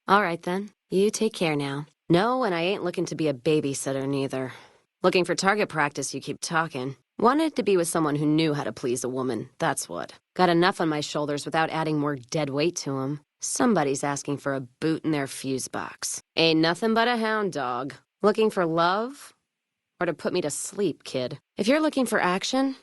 All right, then. You take care now. No, and I ain't looking to be a babysitter, neither. Looking for target practice, you keep talking. Wanted to be with someone who knew how to please a woman, that's what. Got enough on my shoulders without adding more dead weight to 'em. Somebody's asking for a boot in their fuse box. Ain't nothing but a hound dog. Looking for love? Or to put me to sleep, kid. If you're looking for action,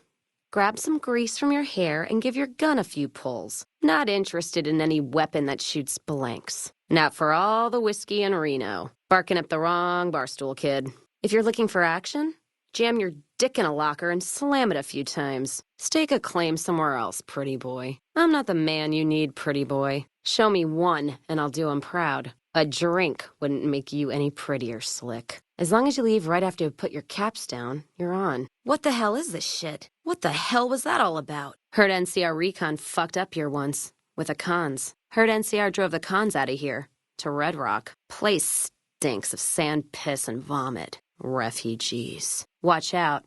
grab some grease from your hair and give your gun a few pulls. Not interested in any weapon that shoots blanks. Not for all the whiskey in Reno. Barking up the wrong barstool, kid. If you're looking for action, jam your dick in a locker and slam it a few times. Stake a claim somewhere else, pretty boy. I'm not the man you need, pretty boy. Show me one, and I'll do him proud. A drink wouldn't make you any prettier, Slick. As long as you leave right after you put your caps down, you're on. What the hell is this shit? What the hell was that all about? Heard NCR Recon fucked up here once, with the cons. Heard NCR drove the cons out of here, to Red Rock. Place stinks of sand, piss, and vomit. Refugees. Watch out.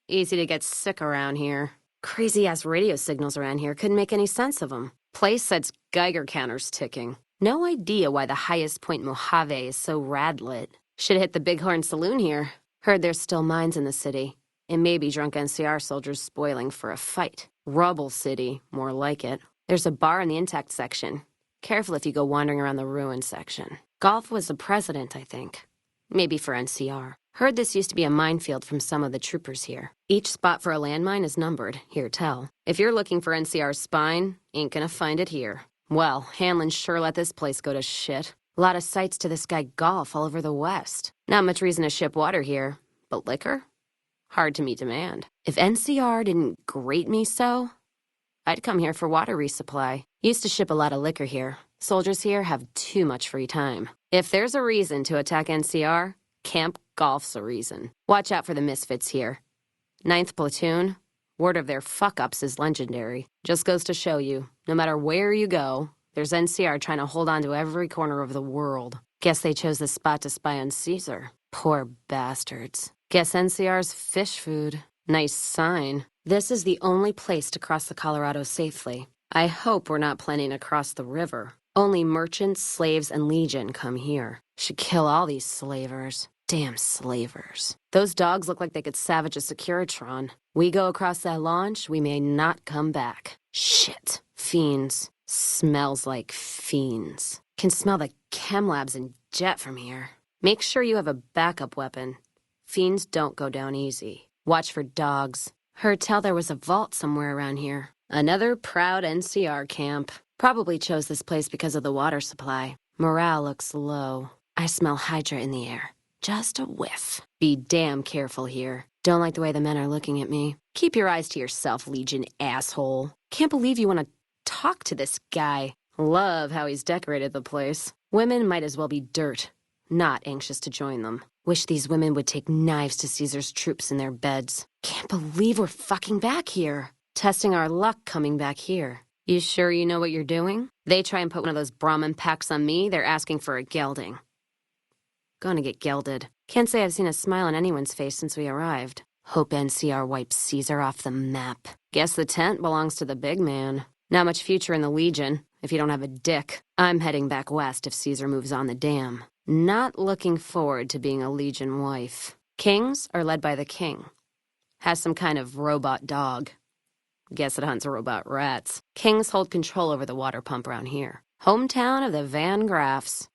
Easy to get sick around here. Crazy-ass radio signals around here. Couldn't make any sense of them. Place says Geiger counter's ticking. No idea why the highest point Mojave is so rad-lit. Should've hit the Bighorn Saloon here. Heard there's still mines in the city. And maybe drunk NCR soldiers spoiling for a fight. Rubble City, more like it. There's a bar in the intact section. Careful if you go wandering around the ruin section. Golf was the president, I think. Maybe for NCR. Heard this used to be a minefield from some of the troopers here. Each spot for a landmine is numbered, here tell. If you're looking for NCR's spine, ain't gonna find it here. Well, Hanlon sure let this place go to shit. A lot of sights to this guy Golf all over the West. Not much reason to ship water here, but liquor? Hard to meet demand. If NCR didn't grate me so, I'd come here for water resupply. Used to ship a lot of liquor here. Soldiers here have too much free time. If there's a reason to attack NCR, Camp Golf's a reason. Watch out for the misfits here. 9th Platoon, word of their fuck-ups is legendary. Just goes to show you, no matter where you go, there's NCR trying to hold on to every corner of the world. Guess they chose this spot to spy on Caesar. Poor bastards. Guess NCR's fish food. Nice sign. This is the only place to cross the Colorado safely. I hope we're not planning to cross the river. Only merchants, slaves, and legion come here. Should kill all these slavers. Damn slavers. Those dogs look like they could savage a Securitron. We go across that launch, we may not come back. Shit. Fiends. Smells like fiends. Can smell the chem labs and jet from here. Make sure you have a backup weapon. Fiends don't go down easy. Watch for dogs. Heard tell there was a vault somewhere around here. Another proud NCR camp. Probably chose this place because of the water supply. Morale looks low. I smell Hydra in the air. Just a whiff. Be damn careful here. Don't like the way the men are looking at me. Keep your eyes to yourself, Legion asshole. Can't believe you want to talk to this guy. Love how he's decorated the place. Women might as well be dirt. Not anxious to join them. Wish these women would take knives to Caesar's troops in their beds. Can't believe we're fucking back here. Testing our luck coming back here. You sure you know what you're doing? They try and put one of those Brahmin packs on me, they're asking for a gelding. Gonna get gelded. Can't say I've seen a smile on anyone's face since we arrived. Hope NCR wipes Caesar off the map. Guess the tent belongs to the big man. Not much future in the Legion, if you don't have a dick. I'm heading back west if Caesar moves on the dam. Not looking forward to being a Legion wife. Kings are led by the king. Has some kind of robot dog. Guess it hunts robot rats. Kings hold control over the water pump around here. Hometown of the Van Graffs.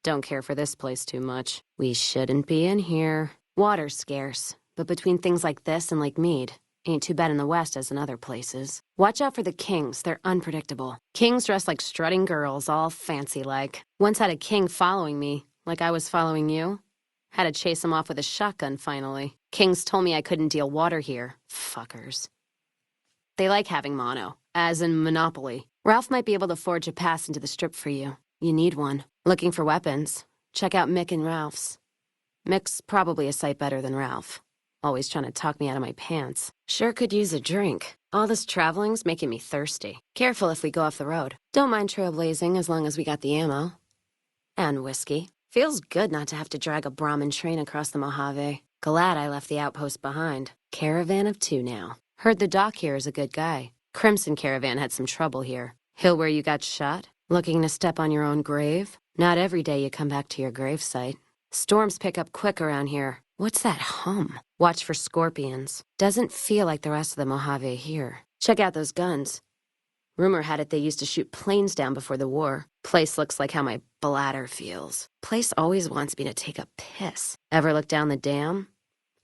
Don't care for this place too much. We shouldn't be in here. Water's scarce, but between things like this and Lake Mead, ain't too bad in the West as in other places. Watch out for the kings, they're unpredictable. Kings dress like strutting girls, all fancy-like. Once had a king following me, like I was following you. Had to chase him off with a shotgun, finally. Kings told me I couldn't deal water here. Fuckers. They like having mono, as in Monopoly. Ralph might be able to forge a pass into the strip for you. You need one. Looking for weapons? Check out Mick and Ralph's. Mick's probably a sight better than Ralph. Always trying to talk me out of my pants. Sure could use a drink. All this traveling's making me thirsty. Careful if we go off the road. Don't mind trailblazing as long as we got the ammo. And whiskey. Feels good not to have to drag a Brahmin train across the Mojave. Glad I left the outpost behind. Caravan of 2 now. Heard the doc here is a good guy. Crimson Caravan had some trouble here. Hill where you got shot? Looking to step on your own grave? Not every day you come back to your gravesite. Storms pick up quick around here. What's that hum? Watch for scorpions. Doesn't feel like the rest of the Mojave here. Check out those guns. Rumor had it they used to shoot planes down before the war. Place looks like how my bladder feels. Place always wants me to take a piss. Ever look down the dam?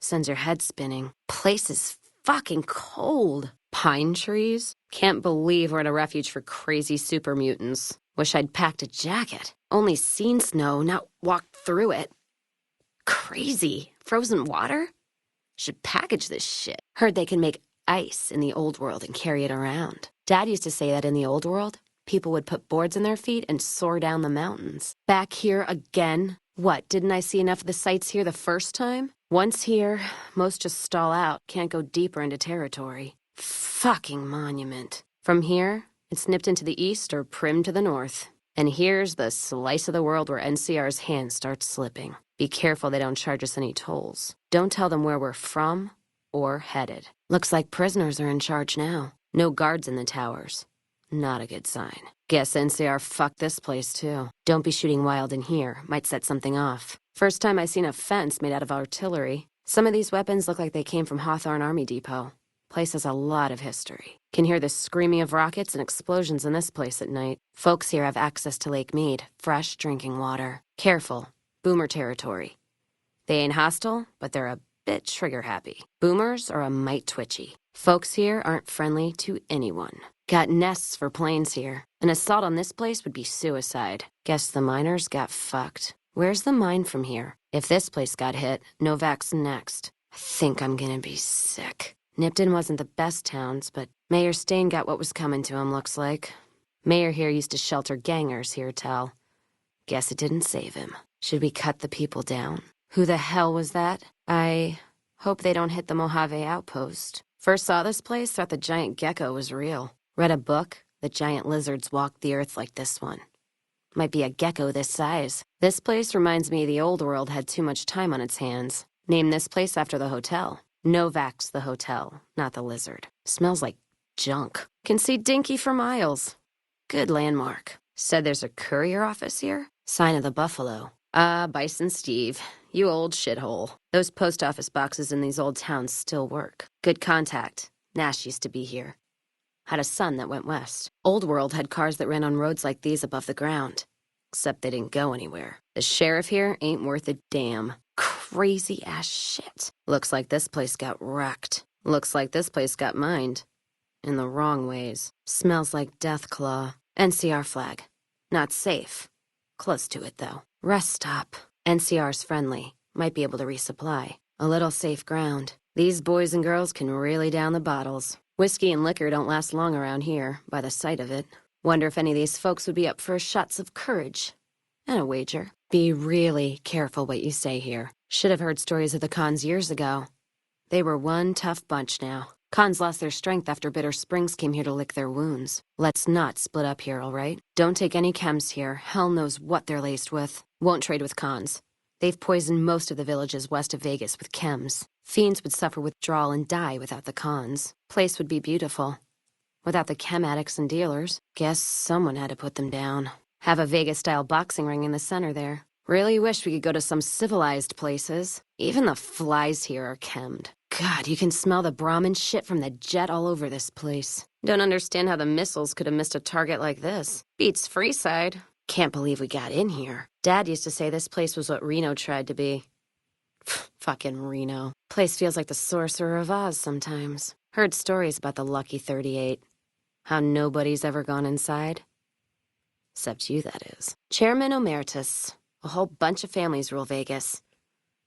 Sends your head spinning. Place is fucking cold. Pine trees? Can't believe we're at a refuge for crazy super mutants. Wish I'd packed a jacket. Only seen snow, not walked through it. Crazy. Frozen water? Should package this shit. Heard they can make ice in the old world and carry it around. Dad used to say that in the old world, people would put boards in their feet and soar down the mountains. Back here again? What, didn't I see enough of the sights here the first time? Once here, most just stall out, can't go deeper into territory. Fucking monument. From here, it's nipped into the east or Prim to the north. And here's the slice of the world where NCR's hand starts slipping. Be careful they don't charge us any tolls. Don't tell them where we're from or headed. Looks like prisoners are in charge now. No guards in the towers. Not a good sign. Guess NCR fucked this place too. Don't be shooting wild in here. Might set something off. First time I seen a fence made out of artillery. Some of these weapons look like they came from Hawthorne Army Depot. Place has a lot of history. Can hear the screaming of rockets and explosions in this place at night. Folks here have access to Lake Mead, fresh drinking water. Careful. Boomer territory. They ain't hostile, but they're a bit trigger-happy. Boomers are a mite twitchy. Folks here aren't friendly to anyone. Got nests for planes here. An assault on this place would be suicide. Guess the miners got fucked. Where's the mine from here? If this place got hit, Novak's next. I think I'm gonna be sick. Nipton wasn't the best towns, but Mayor Stain got what was coming to him, looks like. Mayor here used to shelter gangers, here tell. Guess it didn't save him. Should we cut the people down? Who the hell was that? I hope they don't hit the Mojave outpost. First saw this place, thought the giant gecko was real. Read a book, the giant lizards walked the earth like this one. Might be a gecko this size. This place reminds me the old world had too much time on its hands. Named this place after the hotel. Novak's the hotel, not the lizard. Smells like junk. Can see Dinky for miles. Good landmark. Said there's a courier office here? Sign of the buffalo. Bison Steve. You old shithole. Those post office boxes in these old towns still work. Good contact. Nash used to be here. Had a son that went west. Old world had cars that ran on roads like these above the ground. Except they didn't go anywhere. The sheriff here ain't worth a damn. Crazy ass shit. Looks like this place got wrecked. Looks like this place got mined. In the wrong ways. Smells like Deathclaw. NCR flag. Not safe. Close to it, though. Rest stop. NCR's friendly. Might be able to resupply. A little safe ground. These boys and girls can really down the bottles. Whiskey and liquor don't last long around here, by the sight of it. Wonder if any of these folks would be up for shots of courage. And a wager. Be really careful what you say here. Should have heard stories of the Khans years ago. They were one tough bunch now. Khans lost their strength after Bitter Springs came here to lick their wounds. Let's not split up here, all right? Don't take any chems here. Hell knows what they're laced with. Won't trade with Khans. They've poisoned most of the villages west of Vegas with chems. Fiends would suffer withdrawal and die without the Khans. Place would be beautiful. Without the chem addicts and dealers, guess someone had to put them down. Have a Vegas-style boxing ring in the center there. Really wish we could go to some civilized places. Even the flies here are chemmed. God, you can smell the Brahmin shit from the jet all over this place. Don't understand how the missiles could have missed a target like this. Beats Freeside. Can't believe we got in here. Dad used to say this place was what Reno tried to be. Fucking Reno. Place feels like the Sorcerer of Oz sometimes. Heard stories about the Lucky 38. How nobody's ever gone inside. Except you, that is. Chairman Emeritus. A whole bunch of families rule Vegas.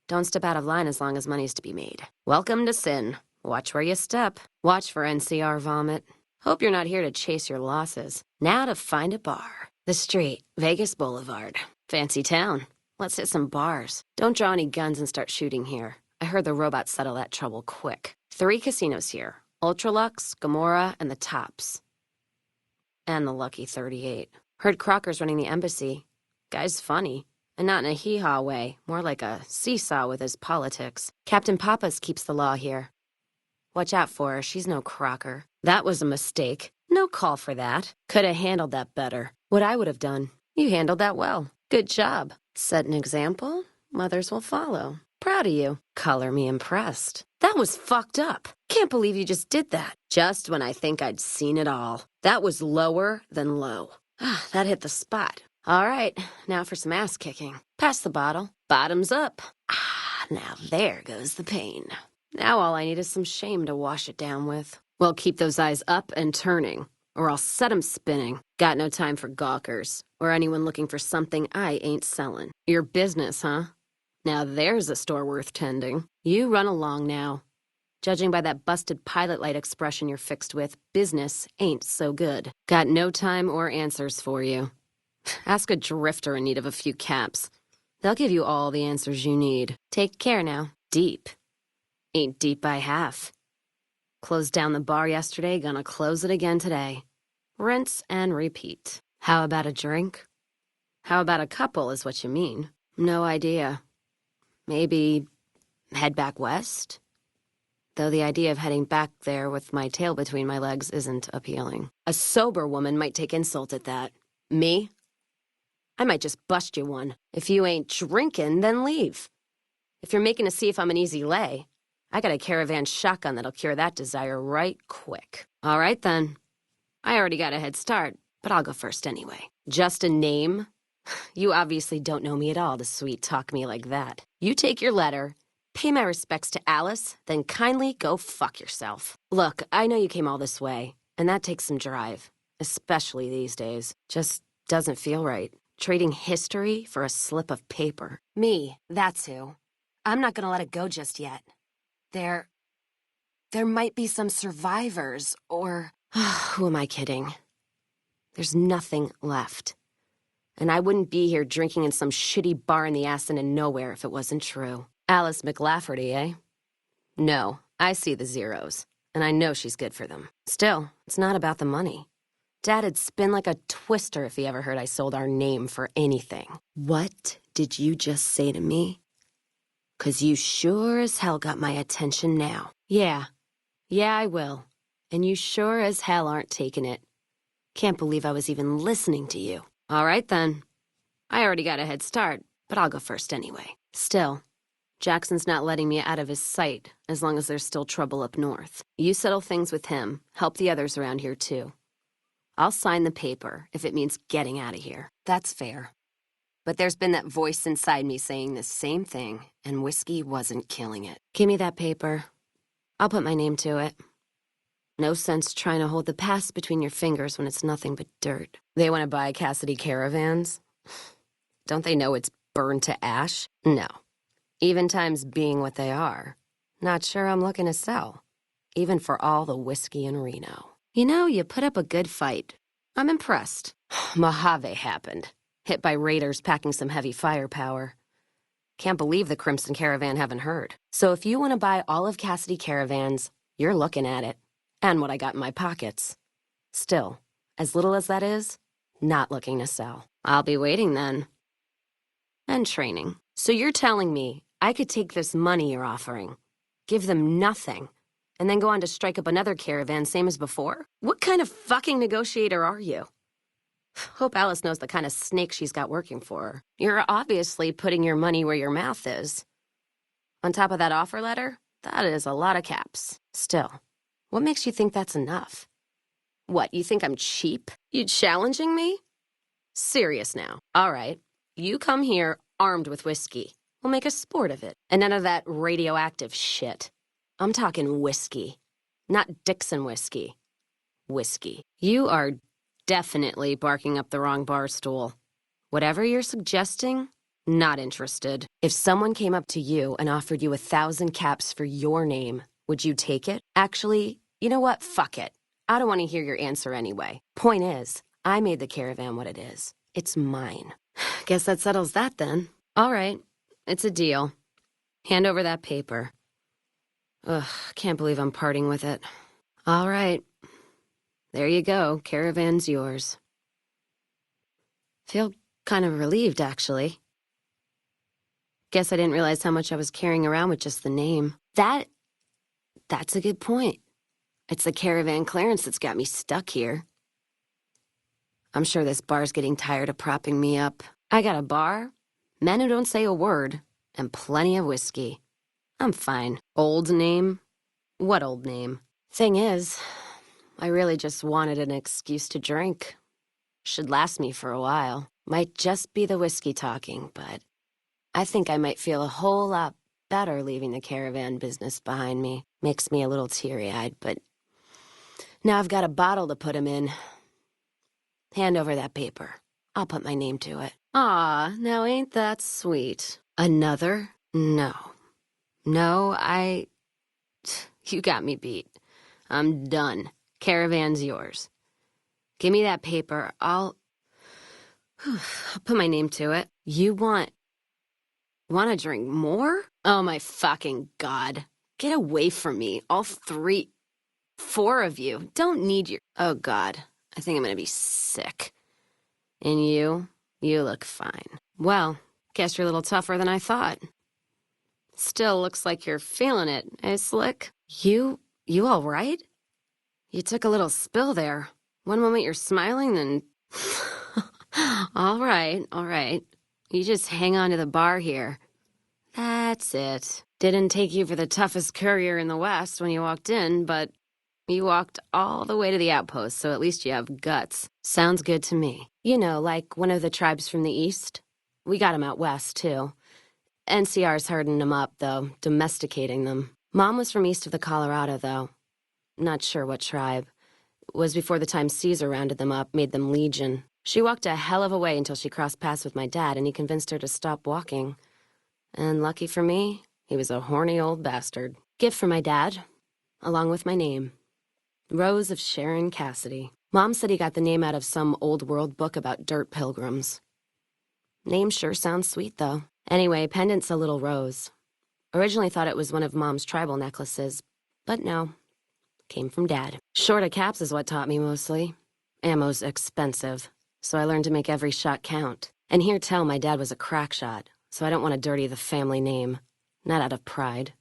Don't step out of line as long as money's to be made. Welcome to sin. Watch where you step. Watch for NCR vomit. Hope you're not here to chase your losses. Now to find a bar. The street, Vegas Boulevard. Fancy town. Let's hit some bars. Don't draw any guns and start shooting here. I heard the robots settle that trouble quick. 3 casinos here. Ultralux, Gomorrah, and the Tops. And the Lucky 38. Heard Crocker's running the embassy. Guy's funny. And not in a hee-haw way, more like a seesaw with his politics. Captain Pappas keeps the law here. Watch out for her, she's no Crocker. That was a mistake. No call for that. Could have handled that better. What I would have done. You handled that well. Good job. Set an example, mothers will follow. Proud of you. Color me impressed. That was fucked up. Can't believe you just did that. Just when I think I'd seen it all. That was lower than low. That hit the spot. All right, now for some ass kicking. Pass the bottle. Bottoms up. Now there goes the pain. Now all I need is some shame to wash it down with. Well, keep those eyes up and turning, or I'll set 'em spinning. Got no time for gawkers, or anyone looking for something I ain't selling. Your business, huh? Now there's a store worth tending. You run along now. Judging by that busted pilot light expression you're fixed with, business ain't so good. Got no time or answers for you. Ask a drifter in need of a few caps. They'll give you all the answers you need. Take care now. Deep. Ain't deep by half. Closed down the bar yesterday, gonna close it again today. Rinse and repeat. How about a drink? How about a couple is what you mean. No idea. Maybe head back west? Though the idea of heading back there with my tail between my legs isn't appealing. A sober woman might take insult at that. Me? I might just bust you one. If you ain't drinking, then leave. If you're making to see if I'm an easy lay, I got a caravan shotgun that'll cure that desire right quick. All right, then. I already got a head start, but I'll go first anyway. Just a name? You obviously don't know me at all to sweet-talk me like that. You take your letter, pay my respects to Alice, then kindly go fuck yourself. Look, I know you came all this way, and that takes some drive, especially these days. Just doesn't feel right. Trading history for a slip of paper. Me, that's who. I'm not gonna let it go just yet. There might be some survivors, or... Who am I kidding? There's nothing left. And I wouldn't be here drinking in some shitty bar in the ass end of nowhere if it wasn't true. Alice McLafferty, eh? No, I see the zeros, and I know she's good for them. Still, it's not about the money. Dad'd spin like a twister if he ever heard I sold our name for anything. What did you just say to me? 'Cause you sure as hell got my attention now. Yeah, I will. And you sure as hell aren't taking it. Can't believe I was even listening to you. All right, then. I already got a head start, but I'll go first anyway. Still, Jackson's not letting me out of his sight as long as there's still trouble up north. You settle things with him, help the others around here too. I'll sign the paper if it means getting out of here. That's fair. But there's been that voice inside me saying the same thing, and whiskey wasn't killing it. Give me that paper. I'll put my name to it. No sense trying to hold the past between your fingers when it's nothing but dirt. They want to buy Cassidy caravans? Don't they know it's burned to ash? No. Even times being what they are. Not sure I'm looking to sell. Even for all the whiskey in Reno. You know, you put up a good fight. I'm impressed. Mojave happened. Hit by raiders packing some heavy firepower. Can't believe the Crimson Caravan haven't heard. So if you want to buy all of Cassidy caravans, you're looking at it. And what I got in my pockets. Still, as little as that is, not looking to sell. I'll be waiting then. And training. So you're telling me I could take this money you're offering, give them nothing, and then go on to strike up another caravan same as before? What kind of fucking negotiator are you? Hope Alice knows the kind of snake she's got working for her. You're obviously putting your money where your mouth is. On top of that offer letter, that is a lot of caps. Still, what makes you think that's enough? What, you think I'm cheap? You challenging me? Serious now. All right, you come here armed with whiskey. We'll make a sport of it. And none of that radioactive shit. I'm talking whiskey. Not Dixon whiskey. Whiskey. You are definitely barking up the wrong bar stool. Whatever you're suggesting, not interested. If someone came up to you and offered you 1,000 caps for your name, would you take it? Actually, you know what? Fuck it. I don't want to hear your answer anyway. Point is, I made the caravan what it is. It's mine. Guess that settles that then. All right. It's a deal. Hand over that paper. Ugh, can't believe I'm parting with it. All right. There you go. Caravan's yours. Feel kind of relieved, actually. Guess I didn't realize how much I was carrying around with just the name. That's a good point. It's the caravan clearance that's got me stuck here. I'm sure this bar's getting tired of propping me up. I got a bar, men who don't say a word, and plenty of whiskey. I'm fine. Old name? What old name? Thing is, I really just wanted an excuse to drink. Should last me for a while. Might just be the whiskey talking, but I think I might feel a whole lot better leaving the caravan business behind me. Makes me a little teary-eyed, but now I've got a bottle to put him in. Hand over that paper. I'll put my name to it. Aw, now ain't that sweet. Another? No. No, You got me beat. I'm done. Caravan's yours. Give me that paper. I'll put my name to it. You want to drink more? Oh my fucking God. Get away from me. All 4 of you. Don't need your... Oh God. I think I'm gonna be sick. And you look fine. Well, guess you're a little tougher than I thought. Still looks like you're feeling it, eh, Slick? You all right? You took a little spill there. One moment you're smiling, then... All right. You just hang on to the bar here. That's it. Didn't take you for the toughest courier in the West when you walked in, but you walked all the way to the outpost, so at least you have guts. Sounds good to me. You know, like one of the tribes from the East. We got 'em out West, too. NCR's herding them up, though, domesticating them. Mom was from east of the Colorado, though. Not sure what tribe. Was before the time Caesar rounded them up, made them legion. She walked a hell of a way until she crossed paths with my dad, and he convinced her to stop walking. And lucky for me, he was a horny old bastard. Gift for my dad, along with my name. Rose of Sharon Cassidy. Mom said he got the name out of some old world book about dirt pilgrims. Name sure sounds sweet, though. Anyway, pendant's a little rose. Originally thought it was one of Mom's tribal necklaces, but no. Came from Dad. Short of caps is what taught me mostly. Ammo's expensive, so I learned to make every shot count. And hear tell my dad was a crack shot, so I don't want to dirty the family name. Not out of pride.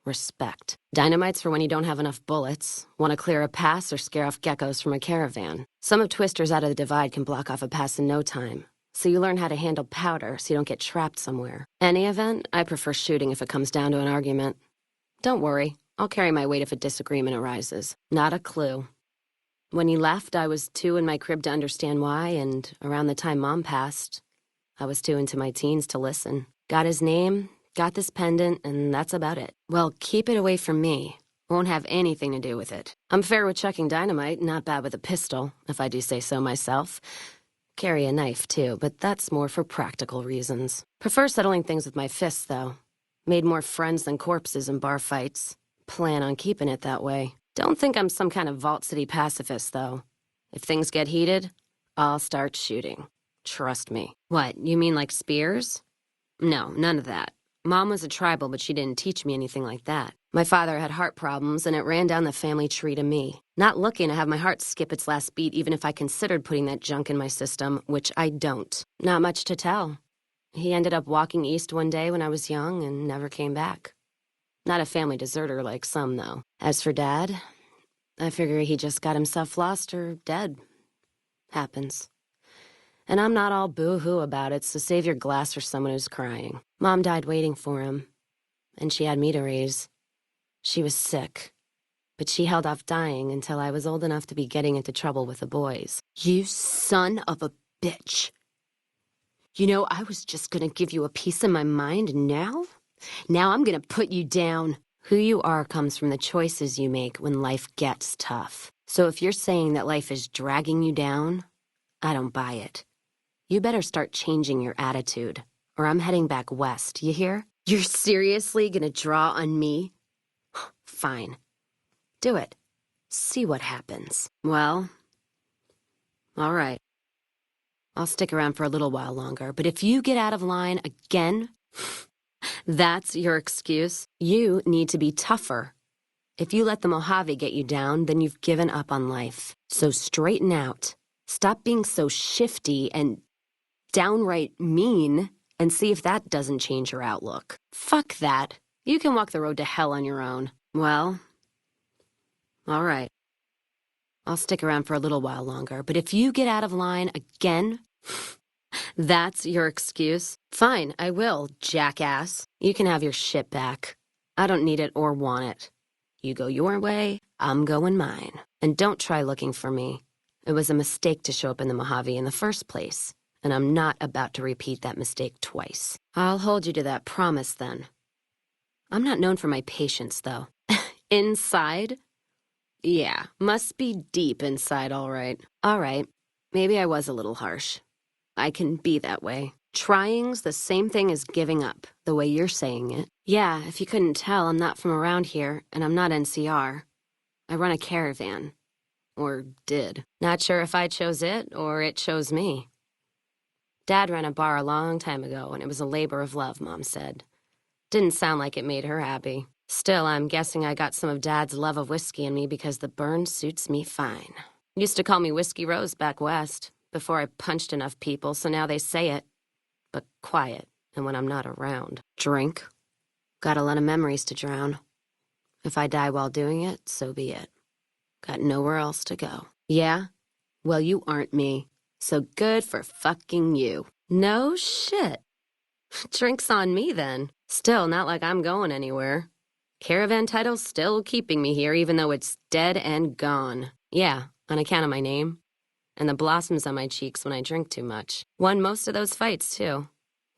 Respect. Dynamite's for when you don't have enough bullets, want to clear a pass or scare off geckos from a caravan. Some of Twister's Out of the Divide can block off a pass in no time. So you learn how to handle powder so you don't get trapped somewhere. Any event, I prefer shooting if it comes down to an argument. Don't worry, I'll carry my weight if a disagreement arises. Not a clue. When he left, I was too in my crib to understand why, and around the time Mom passed, I was too into my teens to listen. Got his name, got this pendant, and that's about it. Well, keep it away from me. Won't have anything to do with it. I'm fair with chucking dynamite, not bad with a pistol, if I do say so myself. Carry a knife, too, but that's more for practical reasons. Prefer settling things with my fists, though. Made more friends than corpses in bar fights. Plan on keeping it that way. Don't think I'm some kind of Vault City pacifist, though. If things get heated, I'll start shooting. Trust me. What, you mean like spears? No, none of that. Mom was a tribal, but she didn't teach me anything like that. My father had heart problems, and it ran down the family tree to me. Not looking to have my heart skip its last beat even if I considered putting that junk in my system, which I don't. Not much to tell. He ended up walking east one day when I was young and never came back. Not a family deserter like some, though. As for Dad, I figure he just got himself lost or dead. Happens. And I'm not all boo-hoo about it, so save your glass for someone who's crying. Mom died waiting for him, and she had me to raise. She was sick, but she held off dying until I was old enough to be getting into trouble with the boys. You son of a bitch. You know, I was just gonna give you a piece of my mind, and now I'm gonna put you down. Who you are comes from the choices you make when life gets tough. So if you're saying that life is dragging you down, I don't buy it. You better start changing your attitude, or I'm heading back west, you hear? You're seriously gonna draw on me? Fine. Do it. See what happens. Well, all right. I'll stick around for a little while longer, but if you get out of line again, that's your excuse. You need to be tougher. If you let the Mojave get you down, then you've given up on life. So straighten out. Stop being so shifty and downright mean, and see if that doesn't change your outlook. Fuck that. You can walk the road to hell on your own. Well, all right. I'll stick around for a little while longer, but if you get out of line again, That's your excuse? Fine, I will, jackass. You can have your shit back. I don't need it or want it. You go your way, I'm going mine. And don't try looking for me. It was a mistake to show up in the Mojave in the first place, and I'm not about to repeat that mistake twice. I'll hold you to that promise then. I'm not known for my patience, though. Inside? Yeah, must be deep inside, all right. All right, maybe I was a little harsh. I can be that way. Trying's the same thing as giving up, the way you're saying it. Yeah, if you couldn't tell, I'm not from around here, and I'm not NCR. I run a caravan. Or did. Not sure if I chose it, or it chose me. Dad ran a bar a long time ago, and it was a labor of love, Mom said. Didn't sound like it made her happy. Still, I'm guessing I got some of Dad's love of whiskey in me because the burn suits me fine. Used to call me Whiskey Rose back west, before I punched enough people, so now they say it. But quiet, and when I'm not around. Drink. Got a lot of memories to drown. If I die while doing it, so be it. Got nowhere else to go. Yeah? Well, you aren't me. So good for fucking you. No shit. Drink's on me, then. Still, not like I'm going anywhere. Caravan title's still keeping me here, even though it's dead and gone. Yeah, on account of my name. And the blossoms on my cheeks when I drink too much. Won most of those fights, too.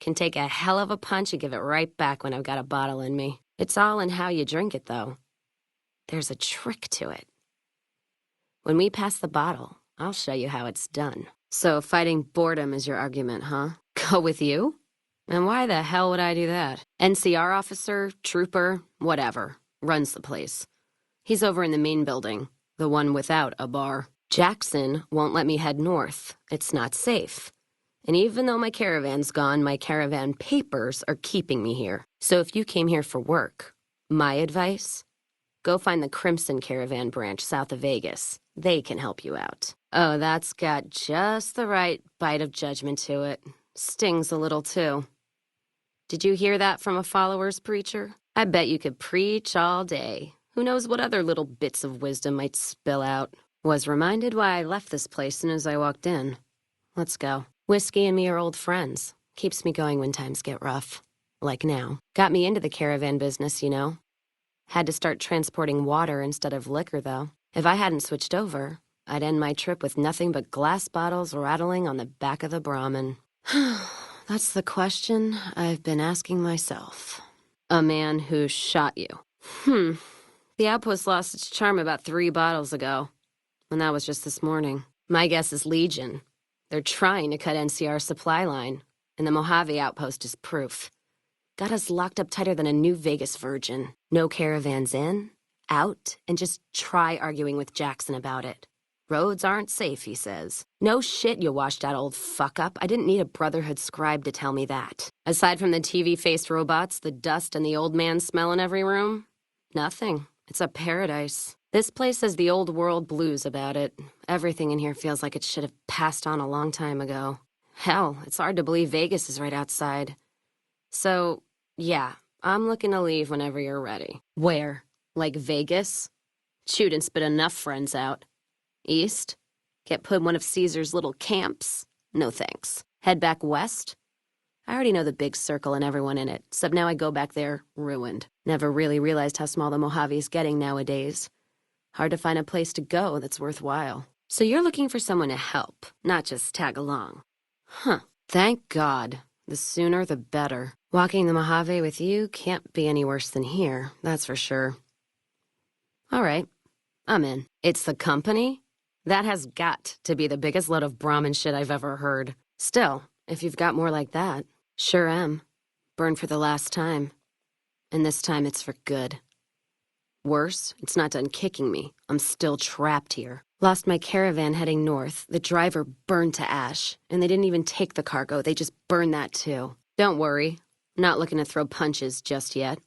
Can take a hell of a punch and give it right back when I've got a bottle in me. It's all in how you drink it, though. There's a trick to it. When we pass the bottle, I'll show you how it's done. So fighting boredom is your argument, huh? Go with you? And why the hell would I do that? NCR officer, trooper, whatever, runs the place. He's over in the main building, the one without a bar. Jackson won't let me head north. It's not safe. And even though my caravan's gone, my caravan papers are keeping me here. So if you came here for work, my advice? Go find the Crimson Caravan branch south of Vegas. They can help you out. Oh, that's got just the right bite of judgment to it. Stings a little, too. Did you hear that from a follower's preacher? I bet you could preach all day. Who knows what other little bits of wisdom might spill out. Was reminded why I left this place soon as I walked in. Let's go. Whiskey and me are old friends. Keeps me going when times get rough. Like now. Got me into the caravan business, you know. Had to start transporting water instead of liquor, though. If I hadn't switched over, I'd end my trip with nothing but glass bottles rattling on the back of the Brahmin. That's the question I've been asking myself. A man who shot you. The outpost lost its charm about 3 bottles ago. And that was just this morning. My guess is Legion. They're trying to cut NCR's supply line, and the Mojave outpost is proof. Got us locked up tighter than a New Vegas virgin. No caravans in, out, and just try arguing with Jackson about it. Roads aren't safe, he says. No shit, you washed out old fuck-up. I didn't need a Brotherhood scribe to tell me that. Aside from the TV-faced robots, the dust, and the old man smell in every room, nothing. It's a paradise. This place has the old world blues about it. Everything in here feels like it should have passed on a long time ago. Hell, it's hard to believe Vegas is right outside. So, yeah, I'm looking to leave whenever you're ready. Where? Like Vegas? Shoot and spit enough friends out. East? Get put in one of Caesar's little camps? No thanks. Head back west? I already know the big circle and everyone in it, except now I go back there, ruined. Never really realized how small the Mojave's getting nowadays. Hard to find a place to go that's worthwhile. So you're looking for someone to help, not just tag along. Huh. Thank God. The sooner the better. Walking the Mojave with you can't be any worse than here, that's for sure. All right, I'm in. It's the company? That has got to be the biggest load of Brahmin shit I've ever heard. Still, if you've got more like that, sure am. Burn for the last time. And this time it's for good. Worse, it's not done kicking me. I'm still trapped here. Lost my caravan heading north. The driver burned to ash. And they didn't even take the cargo. They just burned that too. Don't worry. Not looking to throw punches just yet.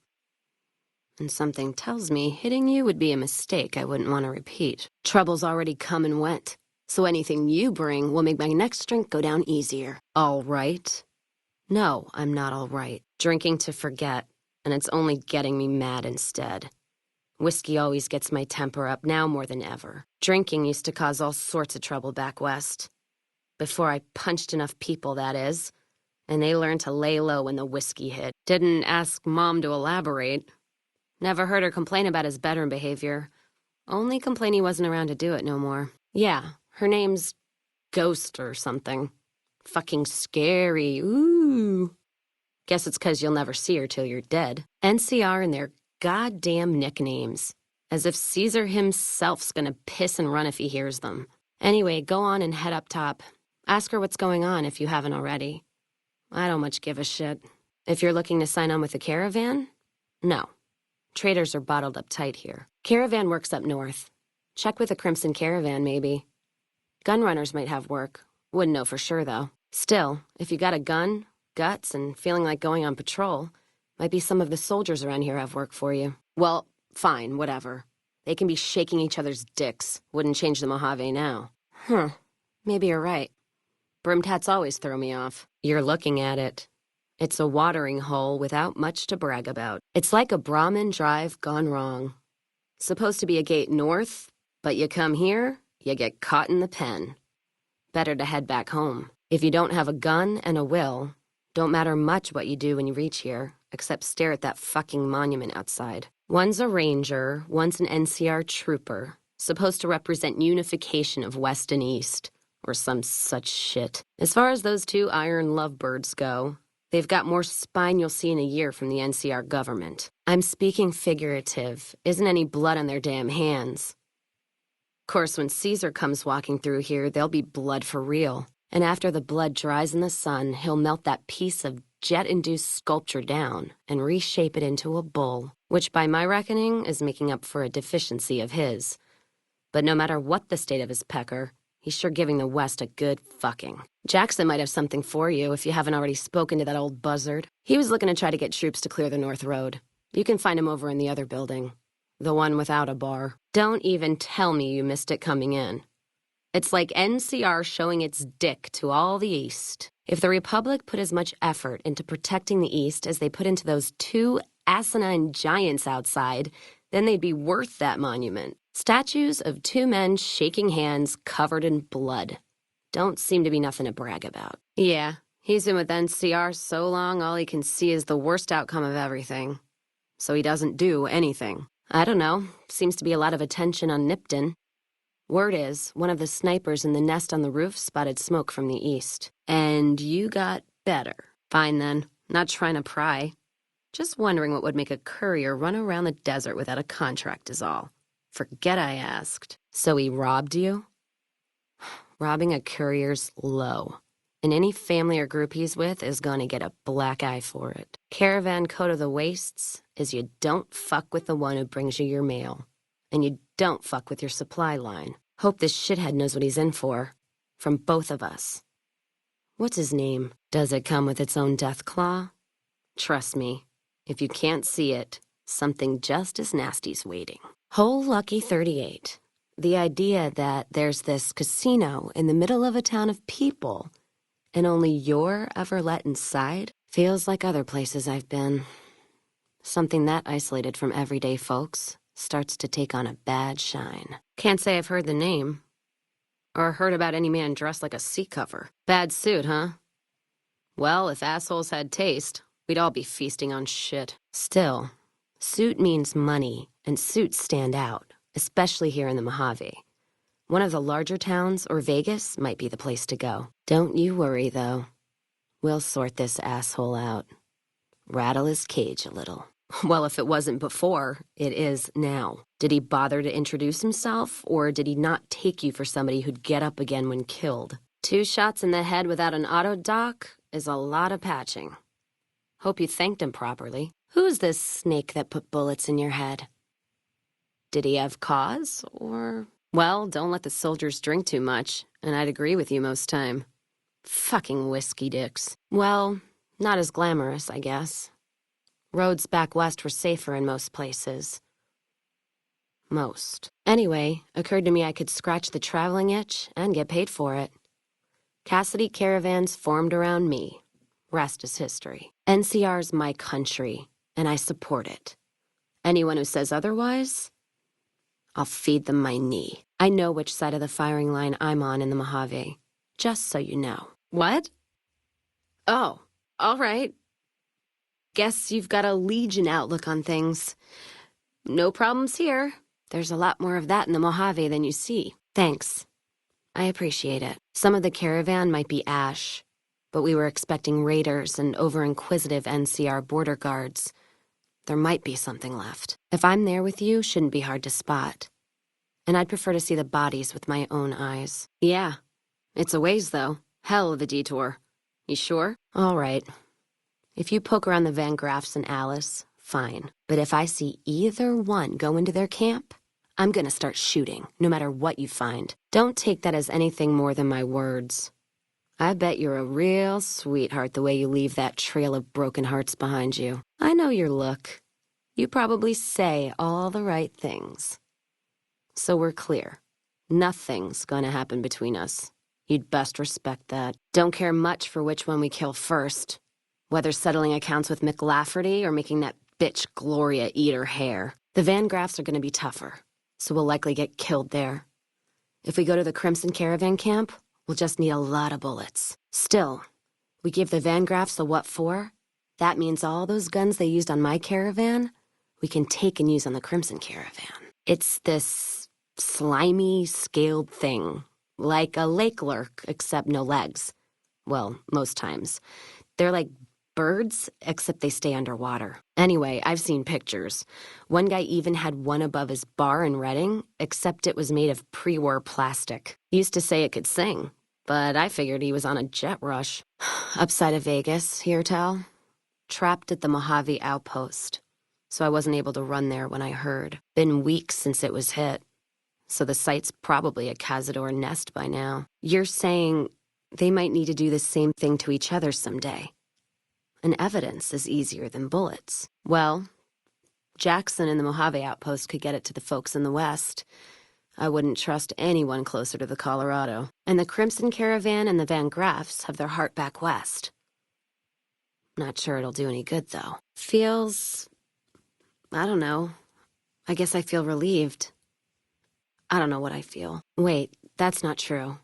And something tells me hitting you would be a mistake I wouldn't want to repeat. Trouble's already come and went. So anything you bring will make my next drink go down easier. All right? No, I'm not all right. Drinking to forget. And it's only getting me mad instead. Whiskey always gets my temper up, now more than ever. Drinking used to cause all sorts of trouble back west. Before I punched enough people, that is. And they learned to lay low when the whiskey hit. Didn't ask Mom to elaborate. Never heard her complain about his bedroom behavior. Only complain he wasn't around to do it no more. Yeah, her name's Ghost or something. Fucking scary. Ooh. Guess it's 'cause you'll never see her till you're dead. NCR and their goddamn nicknames. As if Caesar himself's gonna piss and run if he hears them. Anyway, go on and head up top. Ask her what's going on if you haven't already. I don't much give a shit. If you're looking to sign on with the caravan, no. Traders are bottled up tight here. Caravan works up north. Check with the Crimson Caravan, maybe. Gunrunners might have work. Wouldn't know for sure, though. Still, if you got a gun, guts, and feeling like going on patrol, might be some of the soldiers around here have work for you. Well, fine, whatever. They can be shaking each other's dicks. Wouldn't change the Mojave now. Maybe you're right. Brimtats always throw me off. You're looking at it. It's a watering hole without much to brag about. It's like a Brahmin drive gone wrong. Supposed to be a gate north, but you come here, you get caught in the pen. Better to head back home. If you don't have a gun and a will, don't matter much what you do when you reach here, except stare at that fucking monument outside. One's a ranger, one's an NCR trooper, supposed to represent unification of West and East, or some such shit. As far as those two iron lovebirds go, they've got more spine you'll see in a year from the NCR government. I'm speaking figurative. Isn't any blood on their damn hands. Of course, when Caesar comes walking through here, there'll be blood for real. And after the blood dries in the sun, he'll melt that piece of jet-induced sculpture down and reshape it into a bull, which by my reckoning is making up for a deficiency of his. But no matter what the state of his pecker, he's sure giving the West a good fucking. Jackson might have something for you if you haven't already spoken to that old buzzard. He was looking to try to get troops to clear the North Road. You can find him over in the other building. The one without a bar. Don't even tell me you missed it coming in. It's like NCR showing its dick to all the East. If the Republic put as much effort into protecting the East as they put into those two asinine giants outside, then they'd be worth that monument. Statues of two men shaking hands covered in blood. Don't seem to be nothing to brag about. Yeah, he's been with NCR so long all he can see is the worst outcome of everything. So he doesn't do anything. I don't know. Seems to be a lot of attention on Nipton. Word is, one of the snipers in the nest on the roof spotted smoke from the east. And you got better. Fine then. Not trying to pry. Just wondering what would make a courier run around the desert without a contract is all. Forget I asked. So he robbed you? Robbing a courier's low. And any family or group he's with is gonna get a black eye for it. Caravan code of the wastes is you don't fuck with the one who brings you your mail. And you don't fuck with your supply line. Hope this shithead knows what he's in for. From both of us. What's his name? Does it come with its own death claw? Trust me, if you can't see it, something just as nasty's waiting. Whole lucky 38. The idea that there's this casino in the middle of a town of people and only you're ever let inside feels like other places I've been. Something that isolated from everyday folks starts to take on a bad shine. Can't say I've heard the name. Or heard about any man dressed like a seat cover. Bad suit, huh? Well, if assholes had taste, we'd all be feasting on shit. Still, suit means money, and suits stand out, especially here in the Mojave. One of the larger towns or Vegas might be the place to go. Don't you worry, though. We'll sort this asshole out. Rattle his cage a little. Well, if it wasn't before, it is now. Did he bother to introduce himself, or did he not take you for somebody who'd get up again when killed? 2 shots in the head without an auto doc is a lot of patching. Hope you thanked him properly. Who's this snake that put bullets in your head? Did he have cause, or... Well, don't let the soldiers drink too much, and I'd agree with you most time. Fucking whiskey dicks. Well, not as glamorous, I guess. Roads back west were safer in most places. Most. Anyway, occurred to me I could scratch the traveling itch and get paid for it. Cassidy caravans formed around me. Rest is history. NCR's my country, and I support it. Anyone who says otherwise, I'll feed them my knee. I know which side of the firing line I'm on in the Mojave. Just so you know. What? Oh, all right. Guess you've got a Legion outlook on things. No problems here. There's a lot more of that in the Mojave than you see. Thanks. I appreciate it. Some of the caravan might be ash, but we were expecting raiders and over-inquisitive NCR border guards. There might be something left. If I'm there with you, shouldn't be hard to spot. And I'd prefer to see the bodies with my own eyes. Yeah. It's a ways, though. Hell of a detour. You sure? All right. If you poke around the Van Graffs and Alice, fine. But if I see either one go into their camp, I'm gonna start shooting, no matter what you find. Don't take that as anything more than my words. I bet you're a real sweetheart the way you leave that trail of broken hearts behind you. I know your look. You probably say all the right things. So we're clear. Nothing's gonna happen between us. You'd best respect that. Don't care much for which one we kill first. Whether settling accounts with McLafferty or making that bitch Gloria eat her hair. The Van Graffs are gonna be tougher, so we'll likely get killed there. If we go to the Crimson Caravan camp, we'll just need a lot of bullets. Still, we give the Van Graffs a what for? That means all those guns they used on my caravan, we can take and use on the Crimson Caravan. It's this slimy, scaled thing, like a lake lurk, except no legs. Well, most times. They're like birds, except they stay underwater. Anyway, I've seen pictures. One guy even had one above his bar in Redding, except it was made of pre-war plastic. He used to say it could sing, but I figured he was on a jet rush. Upside of Vegas, hear tell? Trapped at the Mojave outpost. So I wasn't able to run there when I heard. Been weeks since it was hit. So the site's probably a Cazador nest by now. You're saying they might need to do the same thing to each other someday. And evidence is easier than bullets. Well, Jackson and the Mojave outpost could get it to the folks in the West. I wouldn't trust anyone closer to the Colorado. And the Crimson Caravan and the Van Graffs have their heart back west. Not sure it'll do any good, though. Feels... I don't know. I guess I feel relieved. I don't know what I feel. Wait, that's not true.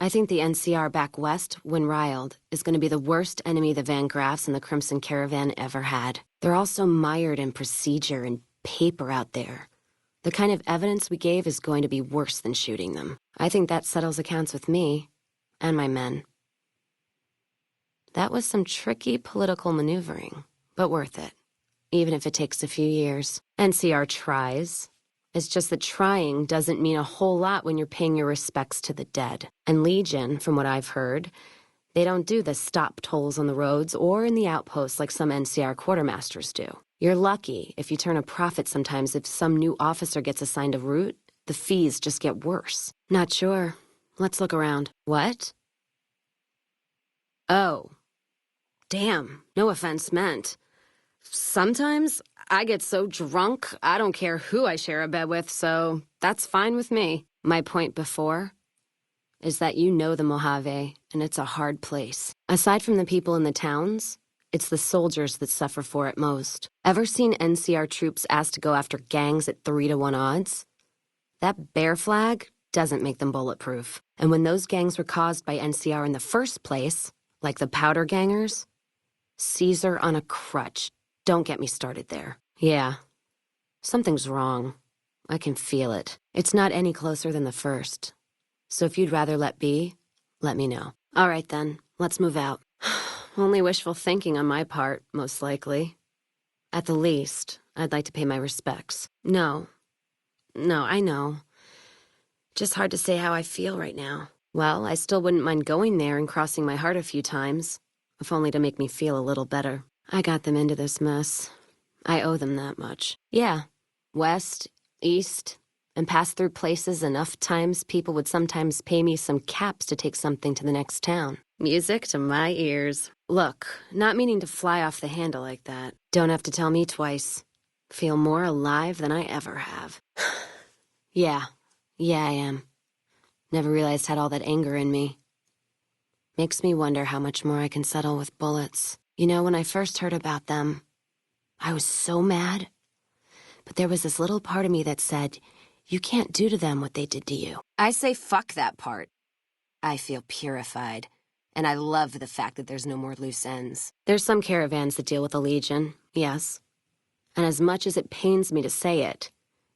I think the NCR back west, when riled, is going to be the worst enemy the Van Graffs and the Crimson Caravan ever had. They're all so mired in procedure and paper out there. The kind of evidence we gave is going to be worse than shooting them. I think that settles accounts with me and my men. That was some tricky political maneuvering, but worth it, even if it takes a few years. NCR tries. It's just that trying doesn't mean a whole lot when you're paying your respects to the dead. And Legion, from what I've heard, they don't do the stop tolls on the roads or in the outposts like some NCR quartermasters do. You're lucky if you turn a profit sometimes. If some new officer gets assigned a route, the fees just get worse. Not sure. Let's look around. What? Oh. Damn. No offense meant. Sometimes I get so drunk, I don't care who I share a bed with, so that's fine with me. My point before is that you know the Mojave, and it's a hard place. Aside from the people in the towns, it's the soldiers that suffer for it most. Ever seen NCR troops asked to go after gangs at 3-to-1 odds? That bear flag doesn't make them bulletproof. And when those gangs were caused by NCR in the first place, like the powder gangers, Caesar on a crutch. Don't get me started there. Yeah, something's wrong. I can feel it. It's not any closer than the first. So if you'd rather let be, let me know. All right then, let's move out. Only wishful thinking on my part, most likely. At the least, I'd like to pay my respects. No, I know. Just hard to say how I feel right now. Well, I still wouldn't mind going there and crossing my heart a few times, if only to make me feel a little better. I got them into this mess. I owe them that much. Yeah, west, east, and pass through places enough times people would sometimes pay me some caps to take something to the next town. Music to my ears. Look, not meaning to fly off the handle like that. Don't have to tell me twice. Feel more alive than I ever have. Yeah, I am. Never realized I had all that anger in me. Makes me wonder how much more I can settle with bullets. You know, when I first heard about them, I was so mad. But there was this little part of me that said, you can't do to them what they did to you. I say fuck that part. I feel purified. And I love the fact that there's no more loose ends. There's some caravans that deal with the Legion, yes. And as much as it pains me to say it,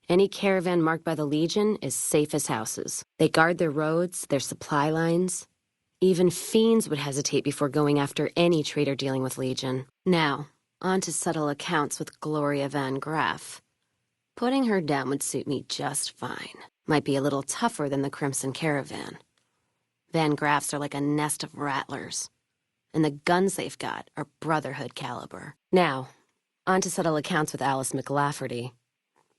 any caravan marked by the Legion is safe as houses. They guard their roads, their supply lines. Even fiends would hesitate before going after any trader dealing with Legion. Now, on to settle accounts with Gloria Van Graff. Putting her down would suit me just fine. Might be a little tougher than the Crimson Caravan. Van Graffs are like a nest of rattlers. And the guns they've got are Brotherhood caliber. Now, on to settle accounts with Alice McLafferty.